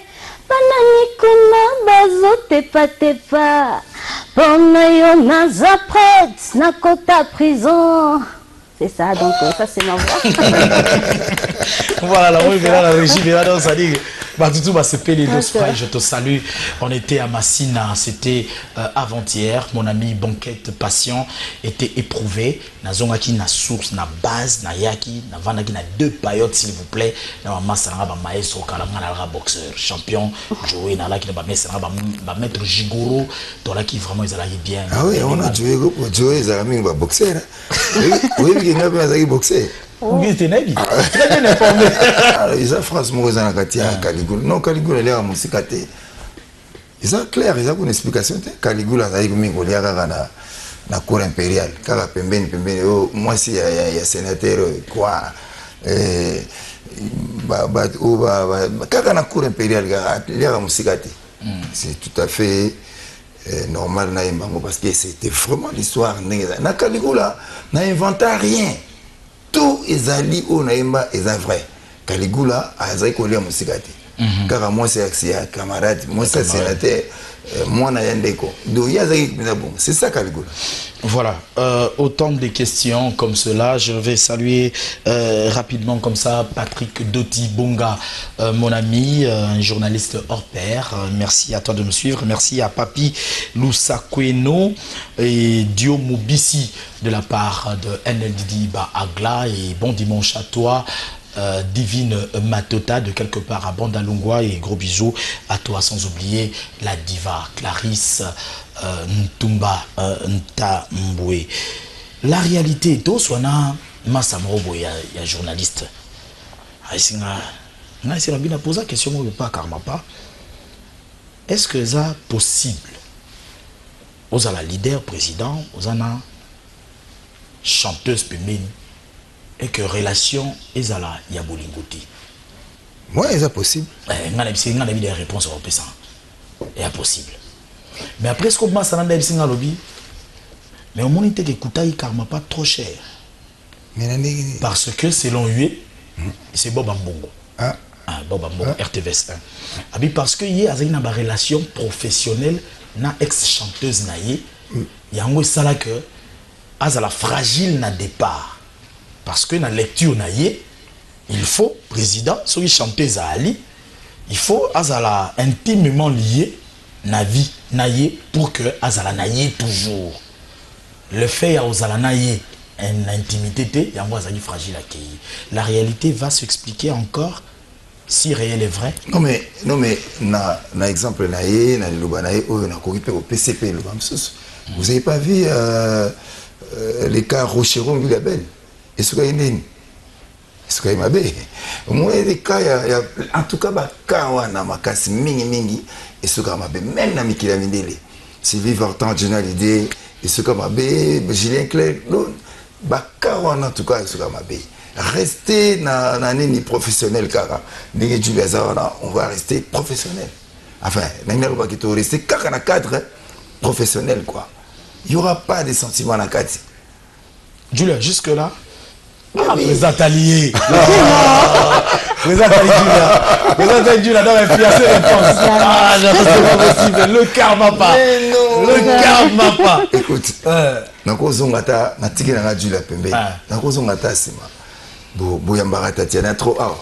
banani kuna bazo tepa, pona yo naza prête, nakota prison. C'est ça, donc ça c'est ma voix. Voilà, oui, la régie, ça dit, je te salue. On était à Massina, c'était avant-hier. Mon ami Banquette Patient était éprouvé. Nazongaki na source, na base, na yaki, na vanaki na 2 paillotes s'il vous plaît. Na masanga ba maestro kalanga na boxeur, champion, joué na la qui ba masanga ba maître Jigoro, to la qui vraiment ils allaient bien. Ah oui, on a joué ils allaient ba boxeur. Oui, il y a pas boxeur. Oui, c'est très bien informé. Ils ont France Mouzana Katia Caligula. Non, Caligula est à Moussikate. Ils ont clair, ils ont une explication. Caligula a eu la cour impériale. Car moi, si il y a sénateur, quoi. Car la cour impériale, il y a Moussikate. C'est tout à fait normal parce que c'était vraiment l'histoire. Na Caligula n'a inventé rien. Tout est allé au Naïma et c'est vrai. Caligula a été collé à Moussikate. Car moi c'est un camarade, moi c'est sénateur, moi Nayandeko. Donc c'est ça Caligula. Voilà, autant de questions comme cela. Je vais saluer rapidement comme ça Patrick Doti Bonga, mon ami, un journaliste hors pair. Merci à toi de me suivre. Merci à Papi Lusakweno et Dio Mobisi de la part de NLDD Agla. Et bon dimanche à toi. Divine Matota de quelque part à Bandalungwa et gros bisous à toi sans oublier la diva Clarisse Ntumba Ntambwe. La réalité d'où soit Massamrobo il y a journaliste. C'est bien poser la question pas Karmapa. Est-ce que c'est possible aux la leader président aux ana chanteuse pemeni et que relation est à la Yabolingoti. Moi, c'est possible. On a des réponses au ça. C'est impossible. Mais après, ce qu'on m'a dit, mais au moins, il y Karma pas trop cher. Parce que selon lui, c'est Bob Ambongo. Bob Ambongo, RTVS 1. Parce qu'il y a une relation professionnelle, na ex-chanteuse, il y a un ça que, à la fragile na départ. Parce que dans la lecture, il faut, président, soit chanteuse à Ali, il faut azala intimement lié na vie naïe pour que azala naïe toujours. Le fait azala naïe en intimité, il y a un fragile à qui. La réalité va s'expliquer encore si réel est vrai. Non mais na exemple naïe, na luba naïe, on a couru au PCP le vous n'avez pas vu les cas Rocheron du label. Et ce qu'il y a ce qu'il y a moi les cas en tout cas ba kawana makasi mingi et ce qu'il y a même na mikila mindele Sylvie Vartan Journal idée et ce qu'il y a Julien Clerc ba kawana en tout cas ce qu'il y a rester na nini professionnel car ndenge Julia Zawana on va rester professionnel enfin n'importe pas qui rester car na cadre professionnel quoi il y aura pas de sentiments na cadre. Julia jusque là Président allié. Président allié, là, dans la fiancée réponse. Ah, c'est pas possible. Le karma pas. Le karma pas. Écoute, nakozongata natiki na ngaju la pembe. Nakozongata sima. Boyambara tatiana trop ah.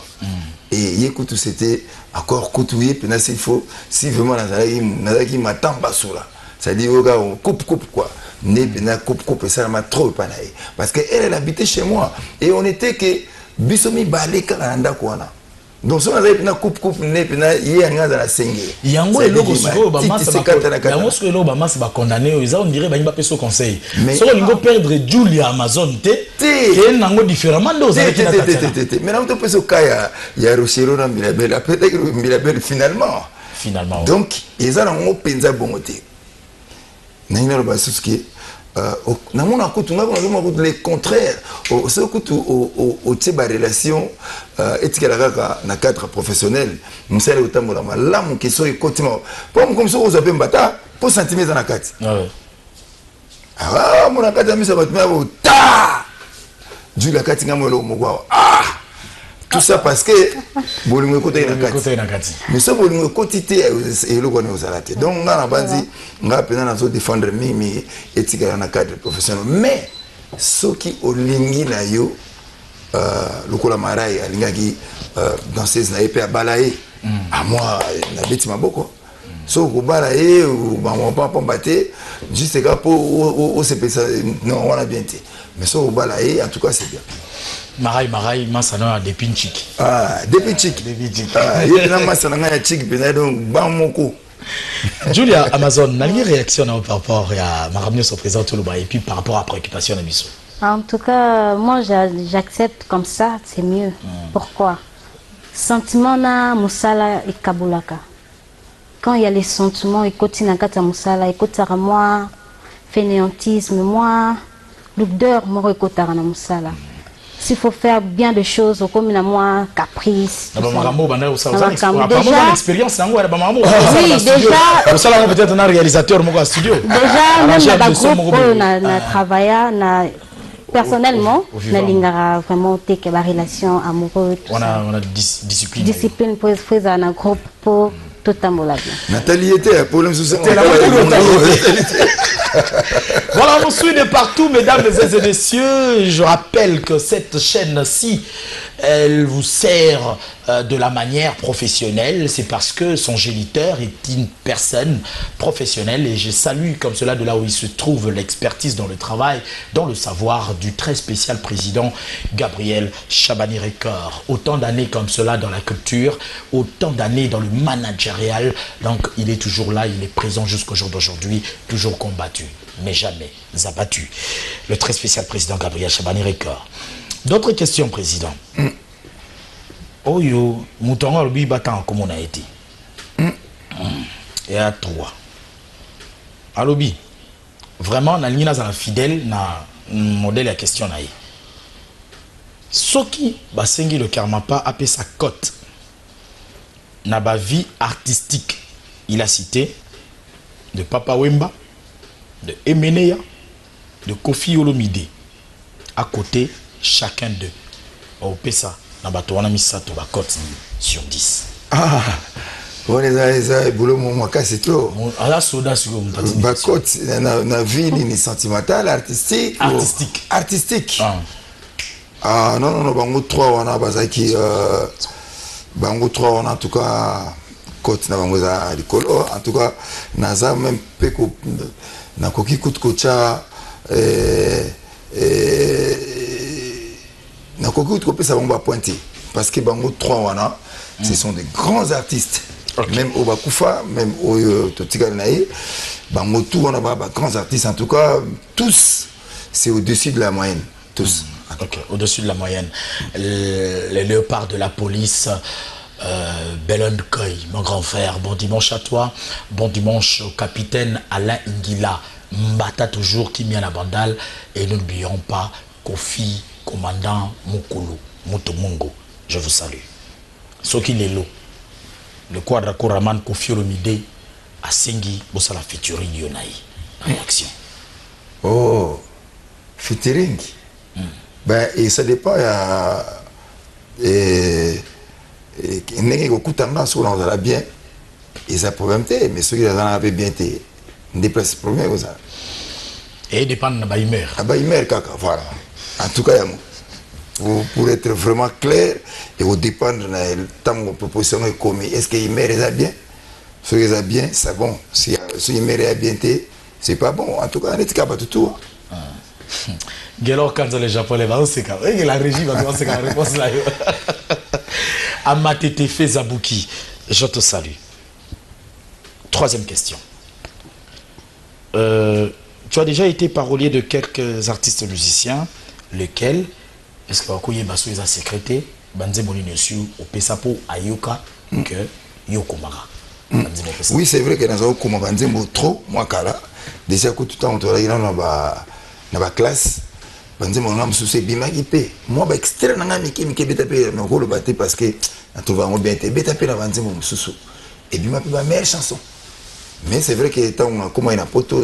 Et écoute, c'était accord coutouillé, puis s'il faut, si vraiment nazaki matamba soula. Ça dit au gars, on coupe quoi. Né pena coupe et ça m'a trop panaï. Parce qu'elle habitait chez moi et on était que bisomi balé kananda kwana. Donc si on avait pena coupe né pena yanga dans la senge. Yango et logo siko ba massa ba. Yango siko logo ba massa ba condamné, ils on dirait ba imba peso conseil. So lingo perdre Julia Amazon et nango différemment dos avec la tête. Mais on te peso kaya ya Rochero na Milabel, peut-être Milabel finalement. Donc ils ont penza bongoté. Naina ba suski namona kutu ngako le contraire ce kutu au tiba relation etikala kaka na cadre professionnel musala utambola malamu keso ekotima pour comme ça vous avez mbata pour sentiments na kati ah mona kati amisa batumia bo ta du la kati ngamolo mugwa tout ça parce que bolingo côté na kati mais ça bolingo côté et le connaît aux alaté donc ngana banzi nga pena na zo défendre mimi etika na cadre professionnel mais ce qui olingi na yo lokola marai alingaki danseuse na épée balaye à moi na beti maboko so ko balaye ou ba mo pas combattre juste que pour au CP non on a bien été mais so balaye en tout cas c'est bien. Marai, masana de pinchik. Ah, de pinchik. Ah, il y a masana ya chik pena donc bamoko. Julia Amazon, n'a rien réaction par rapport à Maramio se présente au Louba et puis par rapport à préoccupation de Misso. En tout cas, moi j'accepte comme ça, c'est mieux. Pourquoi? Sentiment na musala et kabulaka. Quand il y a les sentiments, écoute nakata musala, écoute moi, fainéantisme, moi, l'odeur, moi écoute na musala. S'il faut faire bien de choses, comme moi, caprice. L'expérience, oui, déjà. Ça, peut-être un réalisateur, mon studio. Déjà, même dans le groupe, on a travaillé, personnellement, on a vraiment la relation amoureuse. On a discipline. Discipline pour faire un groupe pour tout le temps. Nathalie était un problème sur cette Voilà, on suit de partout, mesdames et messieurs. Je rappelle que cette chaîne-ci, elle vous sert de la manière professionnelle. C'est parce que son géniteur est une personne professionnelle. Et je salue comme cela de là où il se trouve l'expertise dans le travail, dans le savoir du très spécial président Gabriel Chabani-Record. Autant d'années comme cela dans la culture, autant d'années dans le managérial. Donc il est toujours là, il est présent jusqu'au jour d'aujourd'hui, toujours combattu, mais jamais abattu. Le très spécial président Gabriel Chabani-Record. D'autres questions, président? Oyo, moutonga lobi batan comme on a été. Et à 3. Alobi, vraiment, na ligne na fidèle na modèle à question na. Soki basengi le karmapa appelle sa cote. Na ba vie artistique. Il a cité de Papa Wemba, de Emeneya, de Kofi Olomide. À côté, chacun d'eux. Au Pessa, na batouana misato ba cote sur 10. Ah, on les boulot mon c'est trop. Ala soda sur ba cote na vie ni sentimentale, artistique. Artistique. Ah non, bango 3 wana bazaki bango 3 wana en tout cas cote na bango za likolo en tout cas naza même peko na koki kutkocha na koki kutkopa bango ba pointer parce que bango 3 wana ce sont des grands artistes. Okay. Même au Bakoufa, même au Totika Naï, bango tout wana ba grands artistes en tout cas tous c'est au-dessus de la moyenne tous. Ok, au-dessus de la moyenne. Les léopards de la police, Bellon Koy, mon grand frère, bon dimanche à toi, bon dimanche au capitaine Alain Ingila, Mbata toujours, Kimia Bandal, et nous n'oublions pas Kofi, commandant Mukulu, Mutomungo, je vous salue. Soki Lelo, le quadra Raman Kofi Olomide, à Sengi, Bossala featuring Yonaï. Réaction. Oh, featuring. Ben, et ça dépend, et n'est qu'au coup de temps, sur on a bien, et ça problème, mais ceux qui ont bien été, on déplace le problème comme ça. Et dépend de la humeur. Ah bah, humeur, caca, voilà. En tout cas, pour être vraiment clair, et au dépend de la proposition est comme, est-ce que l'humeur est bien? Ceux qui ont bien, c'est bon. Si l'humeur est bien, c'est pas bon. En tout cas, on est capable de tout. Gelo quand les Japonais vont se calmer, la régie va devoir se calmer. Réponse là. Amatete Fezabouki, je te salue. Troisième question. Tu as déjà été parolier de quelques artistes musiciens, lesquels est-ce que Wakoye Basso est sécrété, Banze Molinesiu, au Pesapo, Ayoka, que Yokomara. Oui, c'est vrai que dans un Okoma Banze trop, moi, Kala, déjà que tout le temps, on a dans la classe, Banze Molinesiu, c'est bien guipé. Moi, extrait, on a mis Betapé, mais on va le parce que, on trouve un bien été, Betapé, dans Banze Molinesiu. Et puis, ma meilleure chanson. Mais c'est vrai que tant comment il a poto,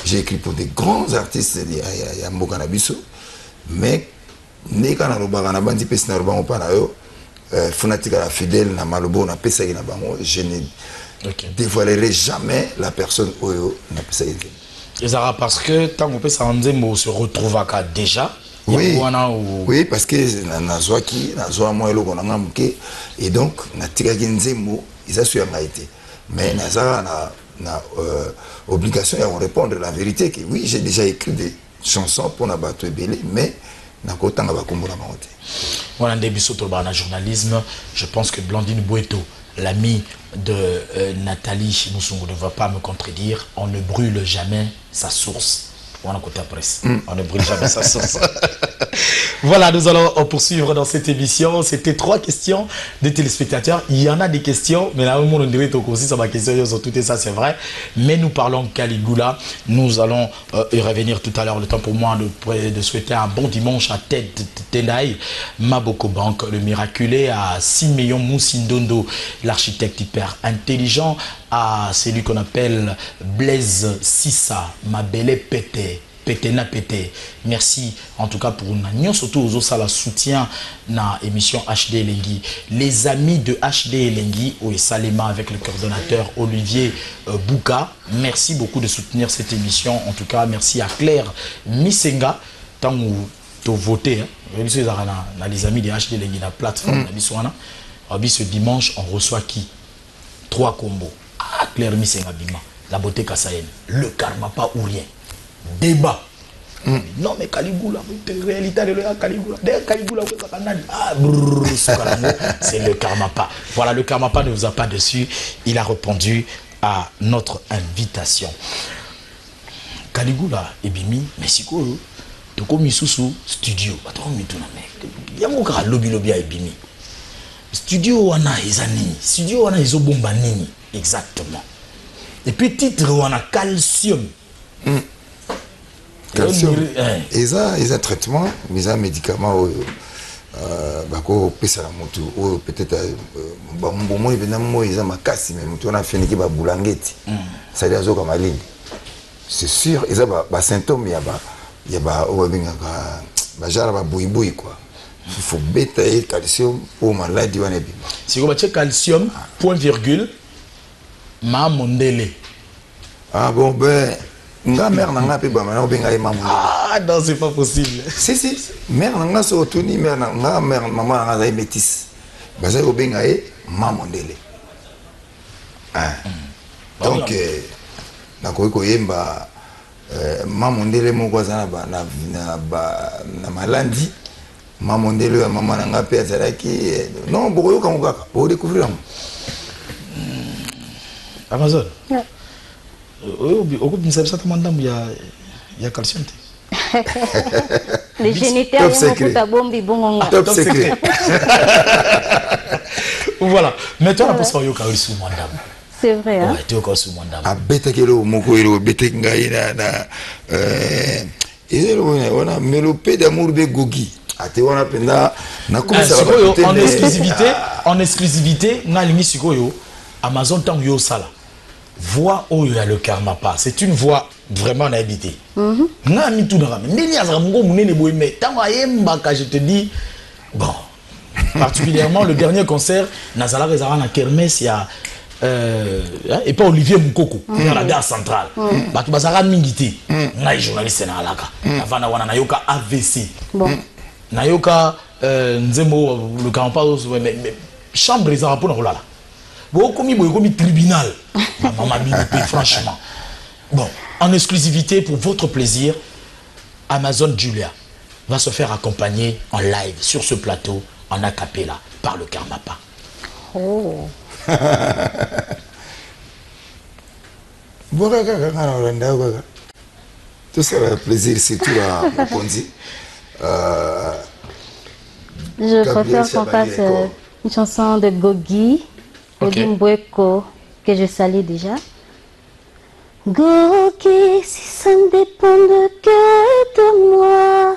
j'ai écrit pour des grands artistes, il y a Mbokana Bisso, mais ne quand on a na bandi pesi na rubango pa na yo, Funatika la fidèle na malobo na pesa na bango, je ne dévoilerai jamais la personne oyo na pesa ina. Et ça parce que tant qu'on peut s'en se retrouve déjà. Oui, oui, parce que nazwaki nazwa moi eloko na ngamuke et donc na tikaki nzembo ils assurent la été. Mais nazara na obligation de répondre la vérité que oui, j'ai déjà écrit des chansons pour na bato ebele mais na kotanga ba kombo na bangote. Voilà un début sur le journalisme, je pense que Blandine Boueto, l'ami de Nathalie Moussoungo, ne va pas me contredire, on ne brûle jamais sa source. On a côté presse. On ne brûle jamais sa source. Voilà, nous allons poursuivre dans cette émission. C'était 3 questions des téléspectateurs. Il y en a des questions, mais là, on dirait aussi sur ma question, tout et ça, c'est vrai. Mais nous parlons Caligula. Nous allons y revenir tout à l'heure. Le temps pour moi de souhaiter un bon dimanche à Tête Tendaï, Maboko Bank, le miraculé, à Simeon Moussindondo, l'architecte hyper intelligent, à celui qu'on appelle Blaise Sissa, ma belle pété. Pété. Merci en tout cas pour nous surtout aux autres soutien na émission HD Elengi. Les amis de HD Elengi au Salema avec le coordonnateur Olivier Bouka. Merci beaucoup de soutenir cette émission. En tout cas, merci à Claire Misenga. Tant où tu voté, les amis de HD Elengi la plateforme. Ce dimanche, on reçoit qui? 3 combos. Ah, Claire Misenga Bima, la beauté Kassayen, le karma pas ou rien. Débat. Non mais Caligula, réalité de Caligula. D'ailleurs Caligula, c'est le Karmapa. Voilà, le Karmapa ne vous a pas dessus. Il a répondu à notre invitation. Caligula et Bimi, mais si quoi, tu comme sous studio. Il y a mon cas lobby à Bimi. Studio wana ezani, studio wana ezobomba nini exactement. Et puis titre wana calcium. Calcium. Ils ont traitement, ils ont médicament bako pesa la moto ou peut-être bon moi évidemment ils ont ma casse mais on a fini qui va boulangeti. Ça dit comme maline. C'est sûr, ils ont ba symptômes il y a ba jara ba boui quoi. Il faut bêta et calcium pour maladie wana bima. Si vous mettez calcium point virgule ma mondele. Ah bon ben nga mère nanga pe ba mana obenga e maman. Ah non, c'est pas possible. Si mère nanga so tuni mère nanga mère maman nanga za métis. Ba za obenga e maman ndele. Ah. Donc na ko yemba maman ndele moko za na malandi. Maman ndele ya maman nanga pe azalaki non boyo ka pour découvrir. Amazon. Yeah. Il y a calcium. Les géniteurs top secret. Voilà. Mais toi, la personne yoka sous madame. C'est vrai. Ouais, tu yoka sous madame. A beta kelo moko ilo beta ngai na on a mélopé d'amour be gogi. Ate wana penda na comme ça en exclusivité, na lingi sikoyo Amazon tant yo sala. voix où il y a le karma pas. C'est une voix vraiment habitée. Je te dis, bon, particulièrement le dernier concert, Nazala Rezara na Kermesse, il y a et pas Olivier Moukoko, il y a la gare centrale. Batu Bazara Mingiti, naï journaliste na alaka. Avant na wana nayoka AVC. Bon. Nayoka Nzemo le karma pas mais chambre Rezara pour na là. Beaucoup mis tribunal. Maman milité, franchement. Bon, en exclusivité pour votre plaisir, Amazon Julia va se faire accompagner en live sur ce plateau en a cappella par le Karmapa. Oh. Tout ça va plaisir, c'est tout à Mokondi. Je préfère qu'on fasse une chanson de Gogi. Okay. Mbweko, que je salue déjà. Gogi, si ça ne dépend que de moi,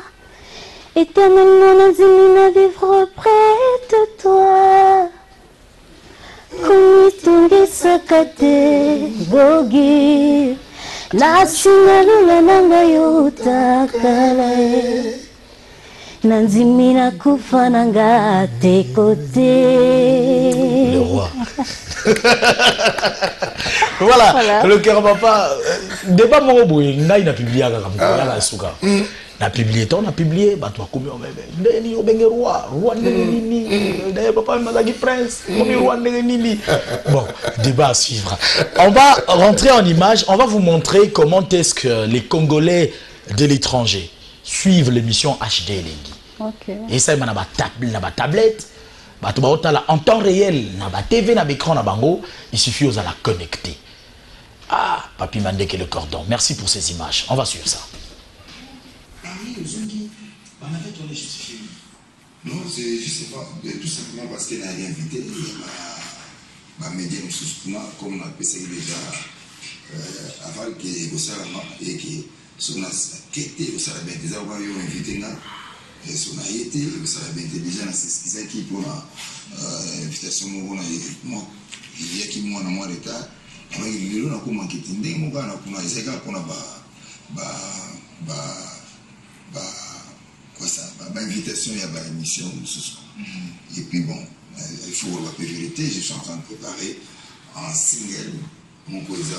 éternellement Nazimina vivre près de toi. Kumitungi sakate Gogi, nasinalula nanga yotakalae. Nanzimina kufananga te côté. Le roi. Voilà, le Karmapa. Débat mon boy, il a publié à la Souka. On a publié, on a publié, bah toi comme Deni Obenge roi, roi Nini, d'ailleurs papa Mazagi prince, comme roi Nini. Bon, débat à suivre. On va rentrer en image, on va vous montrer comment est-ce que les Congolais de l'étranger suivent l'émission HD Elengi. Okay. Et ça, il y a une tablette, en temps réel, na TV, na écran, na bango, il suffit aux à la connecter. Ah, Papi Mandeke le cordon. Merci pour ces images. On va suivre ça. Non, c'est, je sais pas, tout simplement parce qu'elle a invité ma médium comme on a appelé ça déjà avant que vous savez et que son quête au salabé des avoir invité là et son a été au salabé déjà dans ce qui pour invitation moi il y a qui moi dans moi l'état mais il est là comme enquêter ndé mo bana kuna ezeka kuna quoi ça invitation il y a une émission et puis bon il faut la vérité je suis en train de préparer un single mon cousin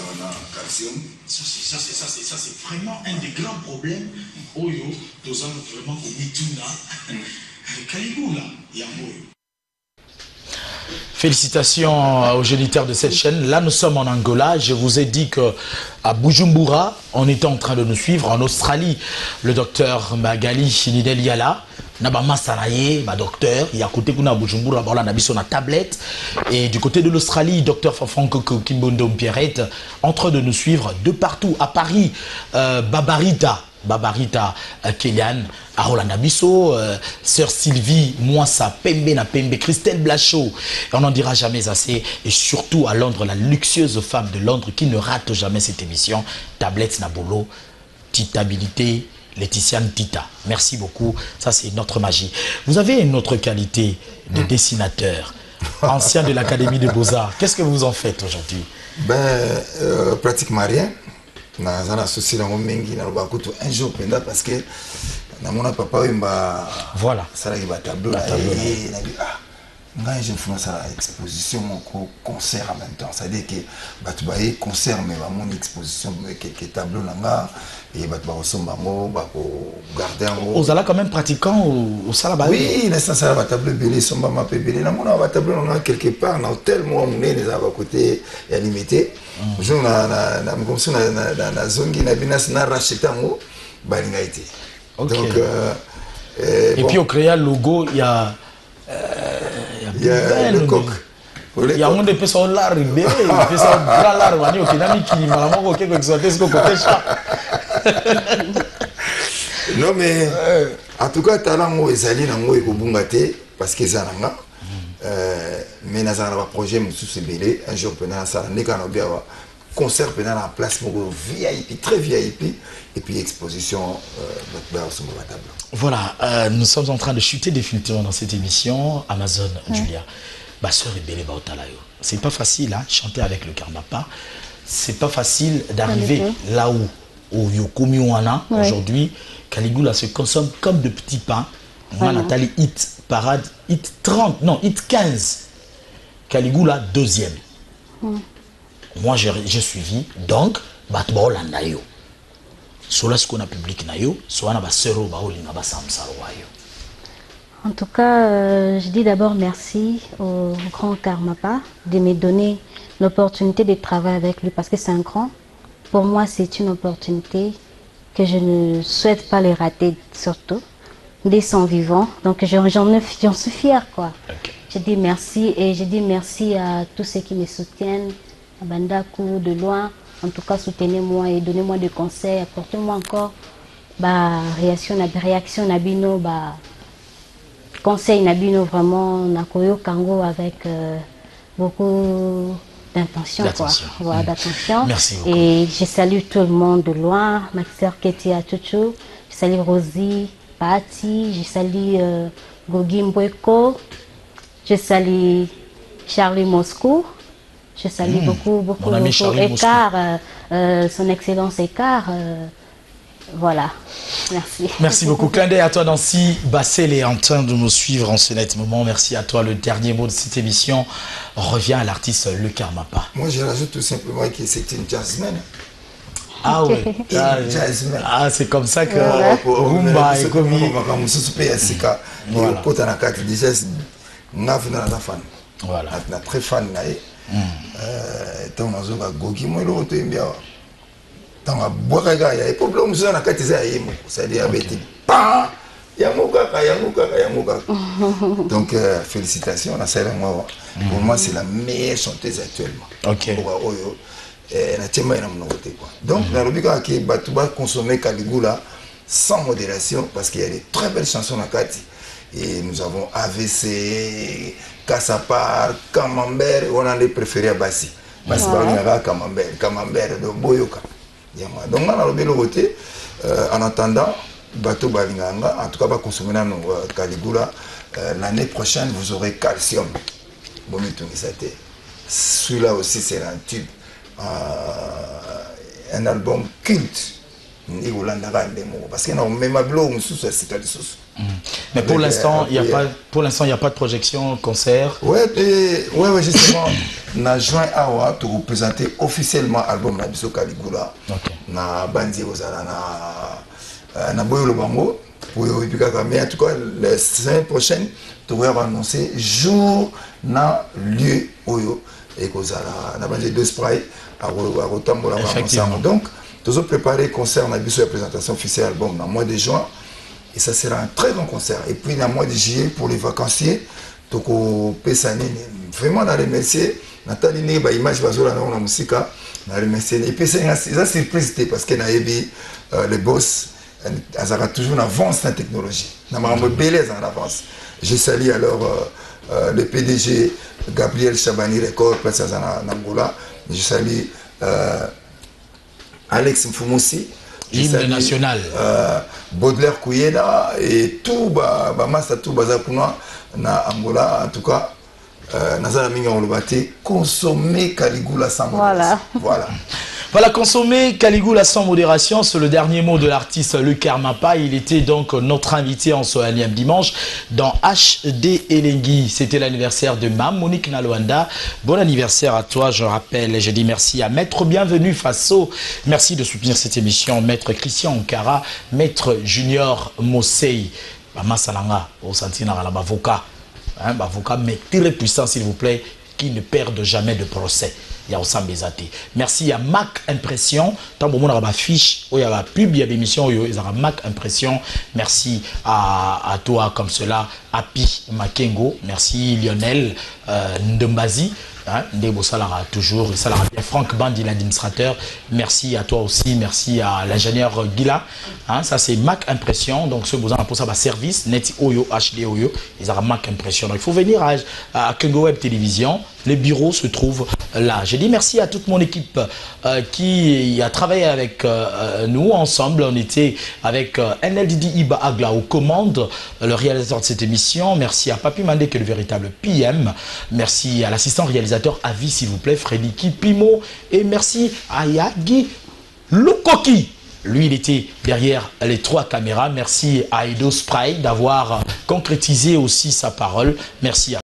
calcium. Ça c'est vraiment un des grands problèmes. Oyo, nous avons vraiment commis tout là. Kalibula, Yamboyo. Félicitations aux géniteurs de cette chaîne. Là, nous sommes en Angola. Je vous ai dit qu'à Bujumbura, on était en train de nous suivre. En Australie, le docteur Magali Chinidel Yala, Nabama Saraye, ma docteur, il y a côté kuna Bujumbura, on a mis sur la tablette. Et du côté de l'Australie, docteur Franck Kimbondo Pierrette, en train de nous suivre de partout. À Paris, Babarita Kélian, à Rolanda Bisso, Sœur Sylvie, Mouassa, Pembe na Pembe, Christelle Blachot, on n'en dira jamais assez, et surtout à Londres, la luxueuse femme de Londres qui ne rate jamais cette émission, Tablette Nabolo, Titabilité, Laetitia Tita. Merci beaucoup, ça c'est notre magie. Vous avez une autre qualité de dessinateur, ancien de l'Académie de Beaux-Arts. Qu'est-ce que vous en faites aujourd'hui? Pratiquement rien. Nazana souci dans mon mengi na bakutu un jour penda parce que na mona papa wimba voilà ça là il va tableau là et na dit ah nga je fais ça exposition mon concert en même temps ça veut dire que batu ba concert mais ba mon exposition que tableau là nga et batu ba resomba mo ba ko garder en aux ala quand même pratiquant au salaba oui l'instant ça va tableau belé somba ma belé na mona ba tableau là quelque part dans hôtel moi on est les à côté et limité je na comme ça na zongi na binas na racheta mo balinga été donc et puis au créa logo il y a le coq. Il y a un des personnes là, il y a des personnes là, qui n'ont qui maman qui exoté ce côté ça. Non mais en tout cas talent mo ezali na mo ekobungate parce que ça nanga mais na za projet musu sebele un jour pendant ça ndeka na bia concert pendant la place mo VIP très VIP et puis exposition sur ma table. Voilà, nous sommes en train de chuter définitivement dans cette émission Amazon Julia. Ma soeur est belle, c'est pas facile, hein, chanter avec le Karmapa. c'est pas facile d'arriver là où au Yokomi Wana aujourd'hui. Caligula se consomme comme de petits pains. Moi, Nathalie, hit parade, hit 30, non, hit 15. Caligula, deuxième. Moi, j'ai suivi. Donc, Batbo Landayo. Sola ce qu'on a public nayo, soit na ba sero ba olinga ba samsaro wayo. En tout cas, je dis d'abord merci au grand Karmapa de me donner l'opportunité de travailler avec lui parce que c'est un grand. Pour moi, c'est une opportunité que je ne souhaite pas les rater, surtout dès son vivant. Donc j'en suis fière, quoi. Okay. Je dis merci et je dis merci à tous ceux qui me soutiennent, à Bandakou, de loin. En tout cas, soutenez-moi et donnez-moi des conseils, apportez-moi encore réaction Nabino, conseil Nabino vraiment, Nakoyo Kango avec beaucoup d'intention, quoi. Voilà, d'attention. Merci beaucoup. Et je salue tout le monde de loin, ma sœur Ketia Chouchou, je salue Rosie, Pati, je salue Gogi Mbweko, je salue Charlie Moscou. Je salue beaucoup Écart, son excellence Écart. Voilà, merci. Merci beaucoup. Clin d'œil à toi, Nancy Bassel est en train de nous suivre en ce net moment. Merci à toi. Le dernier mot de cette émission revient à l'artiste Le Karmapa. Moi, je rajoute tout simplement que c'est une jazzman. Ah oui, ah, c'est comme ça que Rumba et Komi. Voilà. On très fan tant on a gogi moi le retour bien tant on boire gars il y a problème ça na kati za yemo c'est-à-dire avec pas yamuka donc félicitations à celle moi pour moi c'est la meilleure chanteuse actuellement. OK. Na tema ina mnote quoi. Donc na lobika ki batuba consommer Caligula sans modération parce qu'il y a des très belles chansons na kati et nous avons AVC Kassapar, Camembert, on en est préféré à Bassi. Bassi, Camembert, de Boyoka. Donc, on a le côté, en attendant, Bateau Balinganga, en tout cas, va consommer nos Caligula. L'année prochaine, vous aurez Calcium. Celui-là aussi, c'est un tube, un album culte. Parce qu'il y a même un blog, mais pour l'instant, il n'y a pas de projection, concert. Ouais, justement, na juin awa to représenter officiellement l'album na biso Caligula. Na bandi ozala na boyolo bango pour mais en tout cas la semaine prochaine tu vas annoncer jour na lieu oyo et kozala na bandi deux spray à rotambola ensemble. Donc nous avons préparé concert na biso la présentation officielle album dans le mois de juin. Et ça sera un très grand concert. Et puis, dans le mois de juillet, pour les vacanciers, Toko Pesane, vraiment, on a remercié. Nathalie Neba, image, Bazola, on a musique, on a remercié. Et puis, c'est une surprise parce qu'on a aimé les boss, ils ont toujours une avance dans la technologie. Ils ont en avance. Je salue alors le PDG Gabriel Chabani Record, place à Nangola. Je salue Alex Mfumoussi. L'hymne national. Baudelaire Kouyena et tout, Massa tout, Bazakuna, na Angola, en tout cas, Nazara Minga Olobate, consommer Caligula sans modération. Voilà. Voilà, consommer Caligula sans modération, c'est le dernier mot de l'artiste Le Karmapa. Il était donc notre invité en ce énième dimanche dans HD Elengi. C'était l'anniversaire de Mam Monique Naloanda. Bon anniversaire à toi, je rappelle. Je dis merci à Maître Bienvenu Faso. Merci de soutenir cette émission. Maître Christian Onkara, Maître Junior Mosei. Masalanga, au Santina, l'avocat. Avocat, mais très puissant, s'il vous plaît, qui ne perdent jamais de procès. Il y a aussi merci à Mac Impression. Tant que vous avez ma fiche, il y a la pub, il y a l'émission, il y a Mac Impression. Merci à toi comme cela, Happy Makengo. Merci Lionel Ndembazi. Ndebo Salara toujours, Salara bien. Franck Bandi, l'administrateur. Merci à toi aussi, merci à l'ingénieur Gila. Ça c'est Mac Impression. Donc ce besoin pour ça, service, Net Oyo, HD Oyo, ils ont Mac Impression. Donc il faut venir à Kengo Web Télévision. Les bureaux se trouvent là. Je dis merci à toute mon équipe qui a travaillé avec nous ensemble. On était avec NLDD Iba Agla aux commandes, le réalisateur de cette émission. Merci à Papi Mandé qui est le véritable PM. Merci à l'assistant réalisateur réalisateur à vie, s'il vous plaît, Freddy Kipimo. Et merci à Yagi Lukoki. Lui, il était derrière les 3 caméras. Merci à Edo Spray d'avoir concrétisé aussi sa parole. Merci à